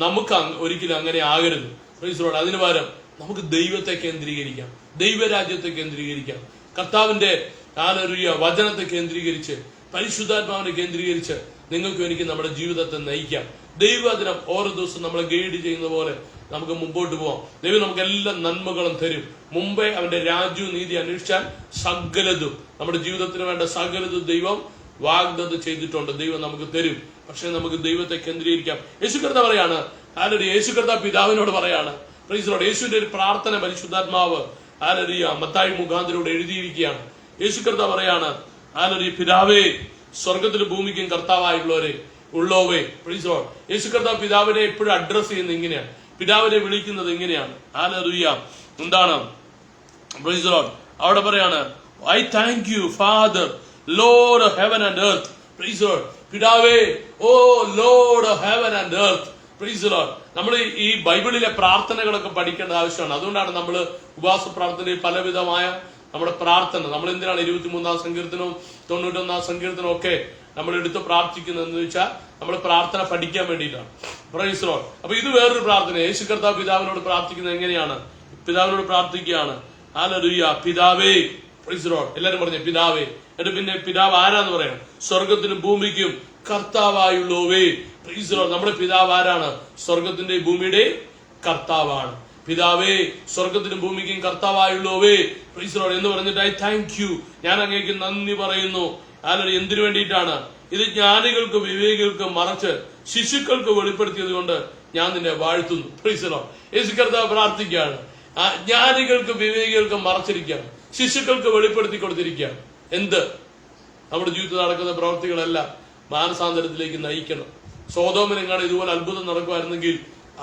നമുക്ക് ഒരിക്കലും അങ്ങനെ ആകരുത്. അതിന് പകരം നമുക്ക് ദൈവത്തെ കേന്ദ്രീകരിക്കാം, ദൈവരാജ്യത്തെ കേന്ദ്രീകരിക്കാം, കർത്താവിന്റെ വചനത്തെ കേന്ദ്രീകരിച്ച്, പരിശുദ്ധാത്മാവിനെ കേന്ദ്രീകരിച്ച് നിങ്ങൾക്ക് എനിക്ക് നമ്മുടെ ജീവിതത്തെ നയിക്കാം. ദൈവവചനം ഓരോ ദിവസവും നമ്മളെ ഗൈഡ് ചെയ്യുന്ന പോലെ നമുക്ക് മുമ്പോട്ട് പോവാം. ദൈവം നമുക്ക് എല്ലാ നന്മകളും തരും. മുമ്പേ അവന്റെ രാജ്യവും നീതി അന്വേഷിച്ചാൽ സകലതും, നമ്മുടെ ജീവിതത്തിന് വേണ്ട സകലതും ദൈവം വാഗ്ദത്തം ചെയ്തിട്ടുണ്ട്. ദൈവം നമുക്ക് തരും. പക്ഷെ നമുക്ക് ദൈവത്തെ കേന്ദ്രീകരിക്കാം. യേശു കർത്താവ് പറയാണ്, യേശു കർത്താവ് പിതാവിനോട് പറയാണ്, പ്രൈസ് ലോർഡ്. യേശുവിന്റെ ഒരു പ്രാർത്ഥന പരിശുദ്ധാത്മാവ് ഹല്ലേലൂയ മത്തായി മുഖാന്തരൂടെ എഴുതിയിരിക്കുകയാണ്. യേശു കർത്താവ് പറയാണ്, ഹല്ലേലൂയ പിതാവേ സ്വർഗത്തിലും ഭൂമിക്കും കർത്താവായുള്ളവരെ ഉള്ളോവേ. Praise Lord. യേശു കർത്താവ് പിതാവിനെ എപ്പോഴും അഡ്രസ് ചെയ്യുന്നത് ഇങ്ങനെയാണ്, പിതാവിനെ വിളിക്കുന്നത് ഇങ്ങനെയാണ്. ഹല്ലേലൂയ. എന്താണ്? Praise lord. അവിടെ പറയാണ്, I thank you father lord of heaven and earth. Praise lord. പിതാവേ, O lord of heaven and earth. Praise Lord. നമ്മൾ ഈ ബൈബിളിലെ പ്രാർത്ഥനകളൊക്കെ പഠിക്കേണ്ട ആവശ്യമാണ്. അതുകൊണ്ടാണ് നമ്മൾ ഉപവാസ പ്രാർത്ഥനയിൽ പലവിധമായ നമ്മുടെ പ്രാർത്ഥന, നമ്മൾ എന്തിനാണ് 23-ാം സങ്കീർത്തനവും 91-ാം സങ്കീർത്തനവും ഒക്കെ നമ്മൾ എടുത്ത് പ്രാർത്ഥിക്കുന്നതെന്ന് വെച്ചാൽ നമ്മൾ പ്രാർത്ഥന പഠിക്കാൻ വേണ്ടിയിട്ടാണ്. Praise Lord. അപ്പൊ ഇത് വേറൊരു പ്രാർത്ഥന. യേശു കർത്താവ് പിതാവിനോട് പ്രാർത്ഥിക്കുന്നത് എങ്ങനെയാണ്? പിതാവിനോട് പ്രാർത്ഥിക്കുകയാണ്, ഹല്ലേലൂയ പിതാവേ. Praise Lord. എല്ലാരും പറഞ്ഞേ പിതാവേ. എന്നിട്ട് പിന്നെ പിതാവ് ആരാന്ന് പറയണം? സ്വർഗത്തിനും ഭൂമിക്കും കർത്താവായുള്ളവേ. Praise Lord. നമ്മുടെ പിതാവ് ആരാണ്? സ്വർഗത്തിന്റെയും ഭൂമിയുടെയും കർത്താവാണ്. പിതാവേ സ്വർഗത്തിനും ഭൂമിക്കും കർത്താവായുള്ളവേ. പ്രൈസ് ലോർഡ് എന്ന് പറഞ്ഞിട്ട് ഐ താങ്ക് യു, ഞാൻ അങ്ങേക്ക് നന്ദി പറയുന്നു. ഹല്ലേലൂയ. എന്തിനു വേണ്ടിയിട്ടാണ്? ഇത് ജ്ഞാനികൾക്ക് വിവേകികൾക്ക് മറച്ച് ശിശുക്കൾക്ക് വെളിപ്പെടുത്തിയത് കൊണ്ട് ഞാൻ നിന്നെ വാഴ്ത്തുന്നു. Praise Lord. യേശു കർത്താവ് പ്രാർത്ഥിക്കുകയാണ്, ജ്ഞാനികൾക്ക് വിവേകികൾക്ക് മറച്ചിരിക്കുകയാണ്, ശിശുക്കൾക്ക് വെളിപ്പെടുത്തി കൊടുത്തിരിക്കുകയാണ്. എന്ത്? നമ്മുടെ ജീവിതത്തിൽ നടക്കുന്ന പ്രവർത്തികളെല്ലാം മാനസാന്തരത്തിലേക്ക് നയിക്കണം. സോദോമിനെങ്ങാണ് ഇതുപോലെ അത്ഭുതം നടക്കുമായിരുന്നെങ്കിൽ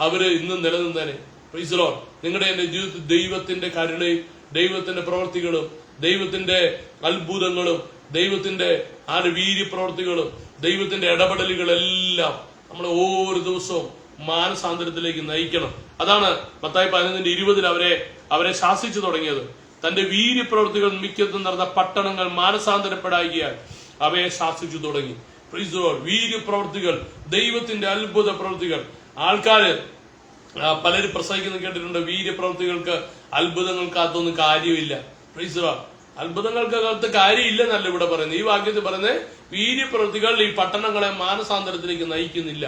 അവര് ഇന്നും നിലനിന്നേനെ. Praise Lord. നിങ്ങളുടെ എന്റെ ജീവിതത്തിൽ ദൈവത്തിന്റെ കരുണയും ദൈവത്തിന്റെ പ്രവർത്തികളും ദൈവത്തിന്റെ അത്ഭുതങ്ങളും ദൈവത്തിന്റെ വീര്യപ്രവർത്തികളും ദൈവത്തിന്റെ ഇടപെടലുകളെല്ലാം നമ്മളെ ഓരോ ദിവസവും മാനസാന്തരത്തിലേക്ക് നയിക്കണം. അതാണ് മത്തായി 11:20 അവരെ ശാസിച്ചു തുടങ്ങിയത്. തന്റെ വീര്യപ്രവർത്തികൾ മിക്കതും നടന്ന പട്ടണങ്ങൾ മാനസാന്തരപ്പെടായികയാൽ അവയെ ശാസിച്ചു തുടങ്ങി. Praise Lord. വീര്യപ്രവർത്തികൾ, ദൈവത്തിന്റെ അത്ഭുത പ്രവർത്തികൾ. ആൾക്കാര് പലരും പ്രസംഗിക്കുന്ന കേട്ടിട്ടുണ്ട്, വീര്യപ്രവർത്തികൾക്ക് അത്ഭുതങ്ങൾക്കകത്തൊന്നും കാര്യമില്ല. Praise Lord. അത്ഭുതങ്ങൾക്കകത്ത് കാര്യമില്ലെന്നല്ല ഇവിടെ പറയുന്നത്. ഈ വാക്യത്തിൽ പറയുന്നത് വീര്യപ്രവൃത്തികൾ ഈ പട്ടണങ്ങളെ മാനസാന്തരത്തിലേക്ക് നയിക്കുന്നില്ല.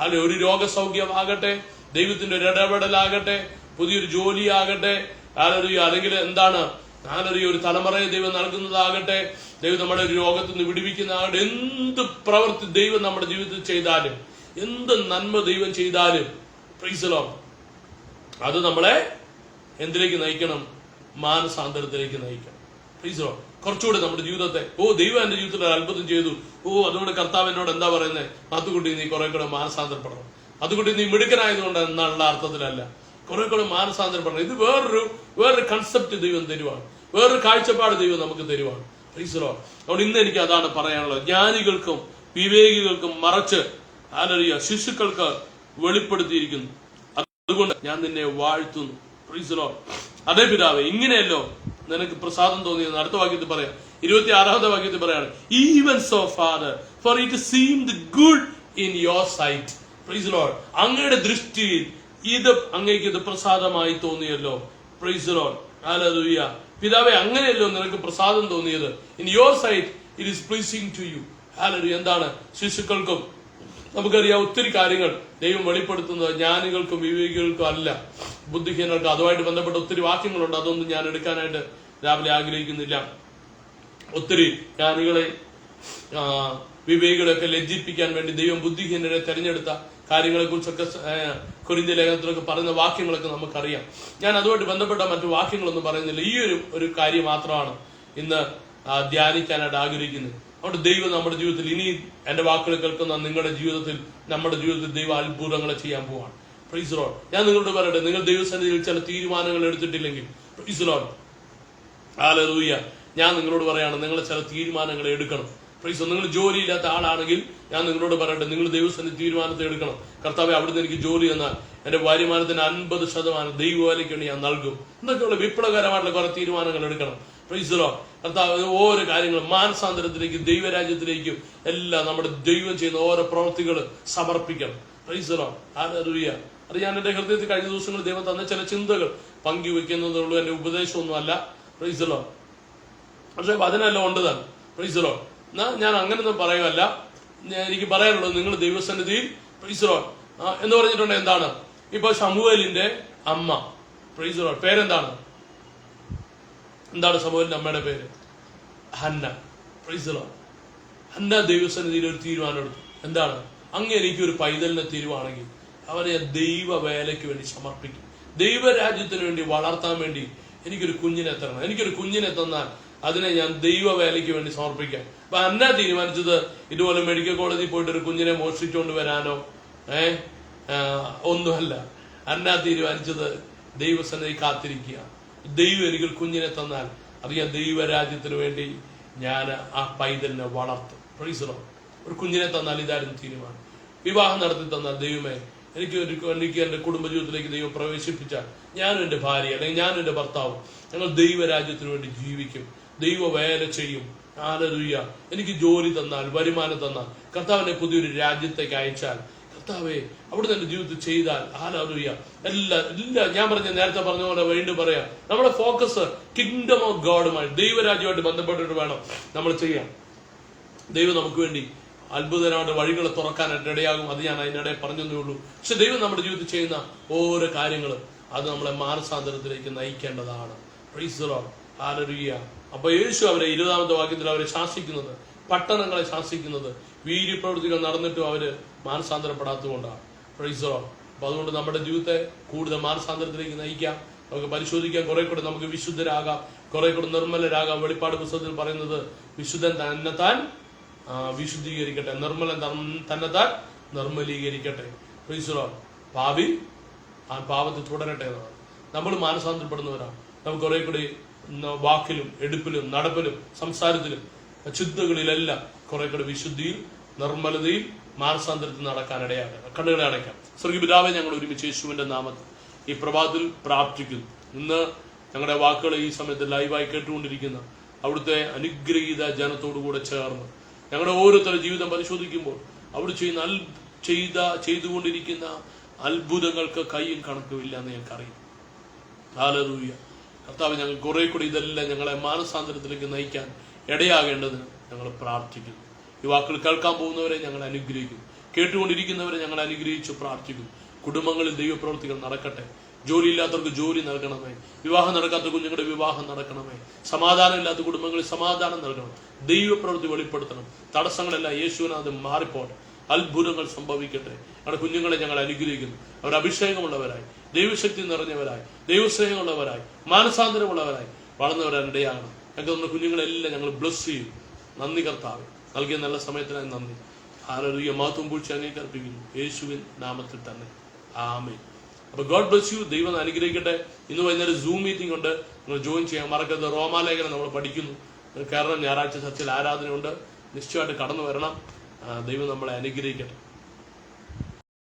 അല്ലെ, ഒരു രോഗസൗഖ്യമാകട്ടെ, ദൈവത്തിന്റെ ഒരു ഇടപെടലാകട്ടെ, പുതിയൊരു ജോലിയാകട്ടെ, അല്ലെങ്കിൽ എന്താണ് ഒരു തലമുറയെ ദൈവം നൽകുന്നതാകട്ടെ, ദൈവം നമ്മുടെ ഒരു രോഗത്തിൽ നിന്ന് വിടുവിക്കുന്നതാകട്ടെ, എന്ത് പ്രവൃത്തി ദൈവം നമ്മുടെ ജീവിതത്തിൽ ചെയ്താലും, എന്ത് നന്മ ദൈവം ചെയ്താലും, പ്രൈസ് ലോർഡ്, അത് നമ്മളെ എന്തിലേക്ക് നയിക്കണം? മാനസാന്തരത്തിലേക്ക് നയിക്കണം. Praise Lord. കുറച്ചുകൂടി നമ്മുടെ ജീവിതത്തെ, ദൈവം എന്റെ ജീവിതത്തിൽ ഒരു അത്ഭുതം ചെയ്തു, അതുകൊണ്ട് കർത്താവ് എന്നോട് എന്താ പറയുന്നത്? അതുകൊണ്ട് നീ കുറെ കൂടെ മാനസാന്തരപ്പെടണം, അതുകൊണ്ട് നീ മിടുക്കനായതുകൊണ്ട് എന്നുള്ള അർത്ഥത്തിലല്ല, കുറെ കൂടെ മാനസാന്തരപ്പെടണം. ഇത് വേറൊരു കൺസെപ്റ്റ് ദൈവം തരുവാണ്, വേറൊരു കാഴ്ചപ്പാട് ദൈവം നമുക്ക് തരുവാണ്. Praise Lord. അതുകൊണ്ട് ഇന്ന് എനിക്ക് അതാണ് പറയാനുള്ളത്. ജ്ഞാനികൾക്കും വിവേകികൾക്കും മറച്ച് ശിശുക്കൾക്ക് വെളിപ്പെടുത്തിയിരിക്കുന്നു, അതുകൊണ്ട് ഞാൻ നിന്നെ വാഴ്ത്തുന്നു. Praise Lord. അതേ പിതാവേ, ഇങ്ങനെയല്ലോ നിനക്ക് പ്രസാദം തോന്നിയെന്ന് അടുത്ത വാക്യത്തിൽ പറയാം. 26-ാമത്തെ വാക്യത്തിൽ പറയാണ്, even so father for it seemed good in your sight. Praise lord. അങ്ങയുടെ ദൃഷ്ടിയിൽ അങ്ങേക്ക് ഇത് പ്രസാദമായി തോന്നിയല്ലോ. Praise Lord. ഹല്ലേലൂയ. പിതാവേ, അങ്ങനെയല്ലോ നിനക്ക് പ്രസാദം തോന്നിയത്. In your sight it is pleasing to you. Hallelujah. എന്താണ്? ശിശുക്കൾക്കും നമുക്കറിയാം ഒത്തിരി കാര്യങ്ങൾ ദൈവം വെളിപ്പെടുത്തുന്നത് ജ്ഞാനികൾക്കും വിവേകികൾക്കും അല്ല, ബുദ്ധിഹീനർക്കും. അതുമായിട്ട് ബന്ധപ്പെട്ട ഒത്തിരി വാക്യങ്ങളുണ്ട്, അതൊന്നും ഞാൻ എടുക്കാനായിട്ട് രാവിലെ ആഗ്രഹിക്കുന്നില്ല. ഒത്തിരി ജ്ഞാനികളെ വിവേകികളെയൊക്കെ ലജ്ജിപ്പിക്കാൻ വേണ്ടി ദൈവം ബുദ്ധിഹീനരെ തെരഞ്ഞെടുത്ത കാര്യങ്ങളെ കുറിച്ചൊക്കെ കൊരിന്ത്യ ലേഖനത്തിലൊക്കെ പറയുന്ന വാക്യങ്ങളൊക്കെ നമുക്കറിയാം. ഞാൻ അതുമായിട്ട് ബന്ധപ്പെട്ട മറ്റു വാക്യങ്ങളൊന്നും പറയുന്നില്ല. ഈ ഒരു കാര്യം മാത്രമാണ് ഇന്ന് ധ്യാനിക്കാനായിട്ട് ആഗ്രഹിക്കുന്നത്. അതുകൊണ്ട് ദൈവം നമ്മുടെ ജീവിതത്തിൽ, ഇനി എന്റെ വാക്കുകൾ കേൾക്കുന്ന നിങ്ങളുടെ ജീവിതത്തിൽ, നമ്മുടെ ജീവിതത്തിൽ ദൈവം അത്ഭുതങ്ങളെ ചെയ്യാൻ പോവാണ്. Praise Lord. ഞാൻ നിങ്ങളോട് പറയട്ടെ, നിങ്ങൾ ദൈവസന്നിധിയിൽ ചില തീരുമാനങ്ങൾ എടുത്തിട്ടില്ലെങ്കിൽ, പ്രൈസ് ലോർഡ്, ഹല്ലേലൂയ, ഞാൻ നിങ്ങളോട് പറയാണ്, നിങ്ങൾ ചില തീരുമാനങ്ങൾ എടുക്കണം. Praise Lord. നിങ്ങൾ ജോലിയില്ലാത്ത ആളാണെങ്കിൽ ഞാൻ നിങ്ങളോട് പറയട്ടെ, നിങ്ങൾ ദൈവസന്നിധി തീരുമാനത്തെ എടുക്കണം. കർത്താവേ, അവിടുന്ന് എനിക്ക് ജോലി എന്നാൽ എന്റെ വരുമാനത്തിന് 50% ദൈവവേലയ്ക്ക് വേണ്ടി ഞാൻ നൽകും. എന്നൊക്കെയുള്ള വിപ്ലവകരമായിട്ടുള്ള കുറെ തീരുമാനങ്ങൾ എടുക്കണം. Praise Lord. കർത്താവ് ഓരോ കാര്യങ്ങളും മാനസാന്തരത്തിലേക്കും ദൈവരാജ്യത്തിലേക്കും എല്ലാം നമ്മുടെ ദൈവം ചെയ്യുന്ന ഓരോ പ്രവൃത്തികൾ സമർപ്പിക്കണം. Praise Lord. ഹല്ലേലൂയ. അത് ഞാൻ എന്റെ ഹൃദയത്തിൽ കഴിഞ്ഞ ദിവസങ്ങളിൽ ദൈവം തന്ന ചില ചിന്തകൾ പങ്കുവെക്കുന്നതുള്ളൂ, എന്റെ ഉപദേശമൊന്നും അല്ല. Praise Lord. പക്ഷെ വചനമെല്ലാം ഉണ്ട് തന്നെ. Praise Lord. ഞാൻ അങ്ങനൊന്നും പറയുകയല്ല. എനിക്ക് പറയാനുള്ളത്, നിങ്ങൾ ദൈവസന്നിധിയിൽ, പ്രൈസ് ലോർഡ്, എന്ന് പറഞ്ഞിട്ടുണ്ട്. എന്താണ്? ഇപ്പൊ ശമൂവേലിന്റെ അമ്മ, പ്രൈസ് ലോർഡ്, പേരെന്താണ്? എന്താണ് ശമൂവേലിന്റെ അമ്മയുടെ പേര്? ഹന്ന. Praise Lord. ഹന്ന ദൈവസന്നിധിയിൽ ഒരു തീരുമാനം എടുത്തു. എന്താണ്? അങ്ങ് എനിക്കൊരു പൈതലിനെ തരുവാണെങ്കിൽ അവനെ ദൈവ വേലയ്ക്ക് വേണ്ടി സമർപ്പിക്കും, ദൈവരാജ്യത്തിന് വേണ്ടി വളർത്താൻ വേണ്ടി എനിക്കൊരു കുഞ്ഞിനെ തരണം. എനിക്കൊരു കുഞ്ഞിനെ തന്നാൽ അതിനെ ഞാൻ ദൈവവേലയ്ക്ക് വേണ്ടി സമർപ്പിക്കാം. അപ്പൊ അന്ന തീരുമാനിച്ചത് ഇതുപോലെ മെഡിക്കൽ കോളേജിൽ പോയിട്ട് ഒരു കുഞ്ഞിനെ മോഷ്ടിച്ചുകൊണ്ട് വരാനോ ഒന്നുമല്ല. അന്ന തീരുമാനിച്ചത് ദൈവസന്നിധി കാത്തിരിക്കുക. ദൈവം എനിക്കൊരു കുഞ്ഞിനെ തന്നാൽ അത് ഞാൻ ദൈവരാജ്യത്തിന് വേണ്ടി ഞാൻ ആ പൈതലിനെ വളർത്തും. Price the Lord. ഒരു കുഞ്ഞിനെ തന്നാൽ ഇതായിരുന്നു തീരുമാനം. വിവാഹം നടത്തി തന്നാൽ ദൈവമേ എനിക്ക് എന്റെ കുടുംബജീവിതത്തിലേക്ക് ദൈവം പ്രവേശിപ്പിച്ചാൽ ഞാനും എന്റെ ഭാര്യ അല്ലെങ്കിൽ ഞാനും എന്റെ ഭർത്താവും ഞങ്ങൾ ദൈവരാജ്യത്തിന് വേണ്ടി ജീവിക്കും, ദൈവ വേല ചെയ്യും. ഹല്ലേലൂയ. എനിക്ക് ജോലി തന്നാൽ, വരുമാനം തന്നാൽ, കർത്താവിനെ പുതിയൊരു രാജ്യത്തേക്ക് അയച്ചാൽ, കർത്താവെ അവിടുന്ന് എന്റെ ജീവിതത്തിൽ ചെയ്താൽ, ഹല്ലേലൂയ, എല്ലാം ഞാൻ നേരത്തെ പറഞ്ഞ പോലെ വീണ്ടും പറയാം, നമ്മുടെ ഫോക്കസ് കിങ്ഡം ഓഫ് ഗോഡുമായി, ദൈവരാജ്യമായിട്ട് ബന്ധപ്പെട്ടിട്ട് വേണം നമ്മൾ ചെയ്യാൻ. ദൈവം നമുക്ക് വേണ്ടി അത്ഭുതനായിട്ട് വഴികളെ തുറക്കാനായിട്ട് ഇടയാകും. അത് ഞാൻ അതിനിടെ പറഞ്ഞതേ ഉള്ളൂ. പക്ഷെ ദൈവം നമ്മുടെ ജീവിതത്തിൽ ചെയ്യുന്ന ഓരോ കാര്യങ്ങളും അത് നമ്മളെ മാനസാന്തരത്തിലേക്ക് നയിക്കേണ്ടതാണ്. Praise the lord. ഹല്ലേലൂയ. അപ്പൊ യേശു അവരെ 20ാമത്തെ വാക്യത്തിൽ അവരെ ശാസിക്കുന്നത്, പട്ടണങ്ങളെ ശാസിക്കുന്നത് വീര്യപ്രവൃത്തികൾ നടന്നിട്ടും അവര് മാനസാന്തരപ്പെടാത്തതുകൊണ്ടാണ്. Price the lord. അപ്പൊ അതുകൊണ്ട് നമ്മുടെ ജീവിതത്തെ കൂടുതൽ മാനസാന്തരത്തിലേക്ക് നയിക്കാം. നമുക്ക് പരിശോധിക്കാം. കുറെ കൂടെ നമുക്ക് വിശുദ്ധരാകാം, കുറെ കൂടെ നിർമ്മലരാകാം. വെളിപ്പാട് പുസ്തകത്തിൽ പറയുന്നത് വിശുദ്ധൻ തന്നെത്താൻ വിശുദ്ധീകരിക്കട്ടെ, നിർമ്മലൻ തന്നെത്താൻ നിർമ്മലീകരിക്കട്ടെ. Price the Lord. പാപി ആ പാപത്തിൽ തുടരട്ടെ എന്നാണ്. നമ്മൾ മാനസാന്തരപ്പെടുന്നവരാണ്. നമുക്ക് കുറെ കൂടി വാക്കിലും എടുപ്പിലും നടപ്പിലും സംസാരത്തിലും ചിന്തകളിലെല്ലാം കുറെ കൂടി വിശുദ്ധിയിൽ നിർമ്മലതയിൽ മാനസാന്തരത്തിൽ നടക്കാനിടയാകണം. കണ്ണുകളെ അടയ്ക്കാം. സ്വർഗീയ പിതാവേ, ഞങ്ങൾ ഒരുമിച്ച് യേശുവിന്റെ നാമത്തിൽ ഈ പ്രഭാതത്തിൽ പ്രാർത്ഥിക്കുന്നു. ഇന്ന് ഞങ്ങളുടെ വാക്കുകൾ ഈ സമയത്ത് ലൈവായി കേട്ടുകൊണ്ടിരിക്കുന്ന അവിടുത്തെ അനുഗ്രഹീത ജനത്തോടുകൂടെ ചേർന്ന് ഞങ്ങളുടെ ഓരോരുത്തരുടെ ജീവിതം പരിശോധിക്കുമ്പോൾ അവിടെ ചെയ്തുകൊണ്ടിരിക്കുന്ന അത്ഭുതങ്ങൾക്ക് കയ്യും കണക്കുമില്ല എന്ന് ഞങ്ങൾക്കറിയാം. ഹല്ലേലൂയ. കർത്താവ്, ഞങ്ങൾ കുറെ കൂടി ഇതെല്ലാം ഞങ്ങളെ മാനസാന്തരത്തിലേക്ക് നയിക്കാൻ ഇടയാകേണ്ടതിന് ഞങ്ങൾ പ്രാർത്ഥിക്കുന്നു. ഈ വാക്കുകൾ കേൾക്കാൻ പോകുന്നവരെ ഞങ്ങൾ അനുഗ്രഹിക്കുന്നു, കേട്ടുകൊണ്ടിരിക്കുന്നവരെ ഞങ്ങൾ അനുഗ്രഹിച്ച് പ്രാർത്ഥിക്കുന്നു. കുടുംബങ്ങളിൽ ദൈവപ്രവൃത്തികൾ നടക്കട്ടെ. ജോലിയില്ലാത്തവർക്ക് ജോലി നൽകണമേ. വിവാഹം നടക്കാത്ത കുഞ്ഞുങ്ങളുടെ വിവാഹം നടക്കണമേ. സമാധാനം ഇല്ലാത്ത കുടുംബങ്ങളിൽ സമാധാനം നൽകണം. ദൈവപ്രവൃത്തി വെളിപ്പെടുത്തണം. തടസ്സങ്ങളെല്ലാം യേശുവിനത് മാറിപ്പോട്ടെ. അത്ഭുതങ്ങൾ സംഭവിക്കട്ടെ. ഞങ്ങളുടെ കുഞ്ഞുങ്ങളെ ഞങ്ങൾ അനുഗ്രഹിക്കുന്നു. അവർ അഭിഷേകമുള്ളവരായി, ദൈവശക്തി നിറഞ്ഞവരായി, ദൈവസ്നേഹമുള്ളവരായി, മാനസാന്തരമുള്ളവരായി വളർന്നവരിടയാണ്. ഞങ്ങൾക്ക് നമ്മുടെ കുഞ്ഞുങ്ങളെല്ലാം ഞങ്ങൾ ബ്ലസ് ചെയ്യും. നന്ദി കർത്താവേ, നൽകിയ നല്ല സമയത്തിനായി നന്ദി. ഹല്ലേലൂയ. മഹത്വം പൂഴ്ച അങ്ങേക്ക് അർപ്പിക്കുന്നു യേശുവിൻ നാമത്തിൽ തന്നെ. ആമേൻ. അപ്പൊ ഗോഡ് ബ്ലസ് യു. ദൈവം അനുഗ്രഹിക്കട്ടെ. ഇന്ന് വൈകുന്നേരം സൂം മീറ്റിംഗ് ഉണ്ട്, നിങ്ങൾ ജോയിൻ ചെയ്യാൻ മറക്കരുത്. റോമാലേഖനം നമ്മൾ പഠിക്കുന്നു. കാരണം ഞായറാഴ്ച ചർച്ചിൽ ആരാധനയുണ്ട്. നിശ്ചയമായിട്ട് കടന്നു വരണം. ദൈവം നമ്മളെ അനുഗ്രഹിക്കട്ടെ.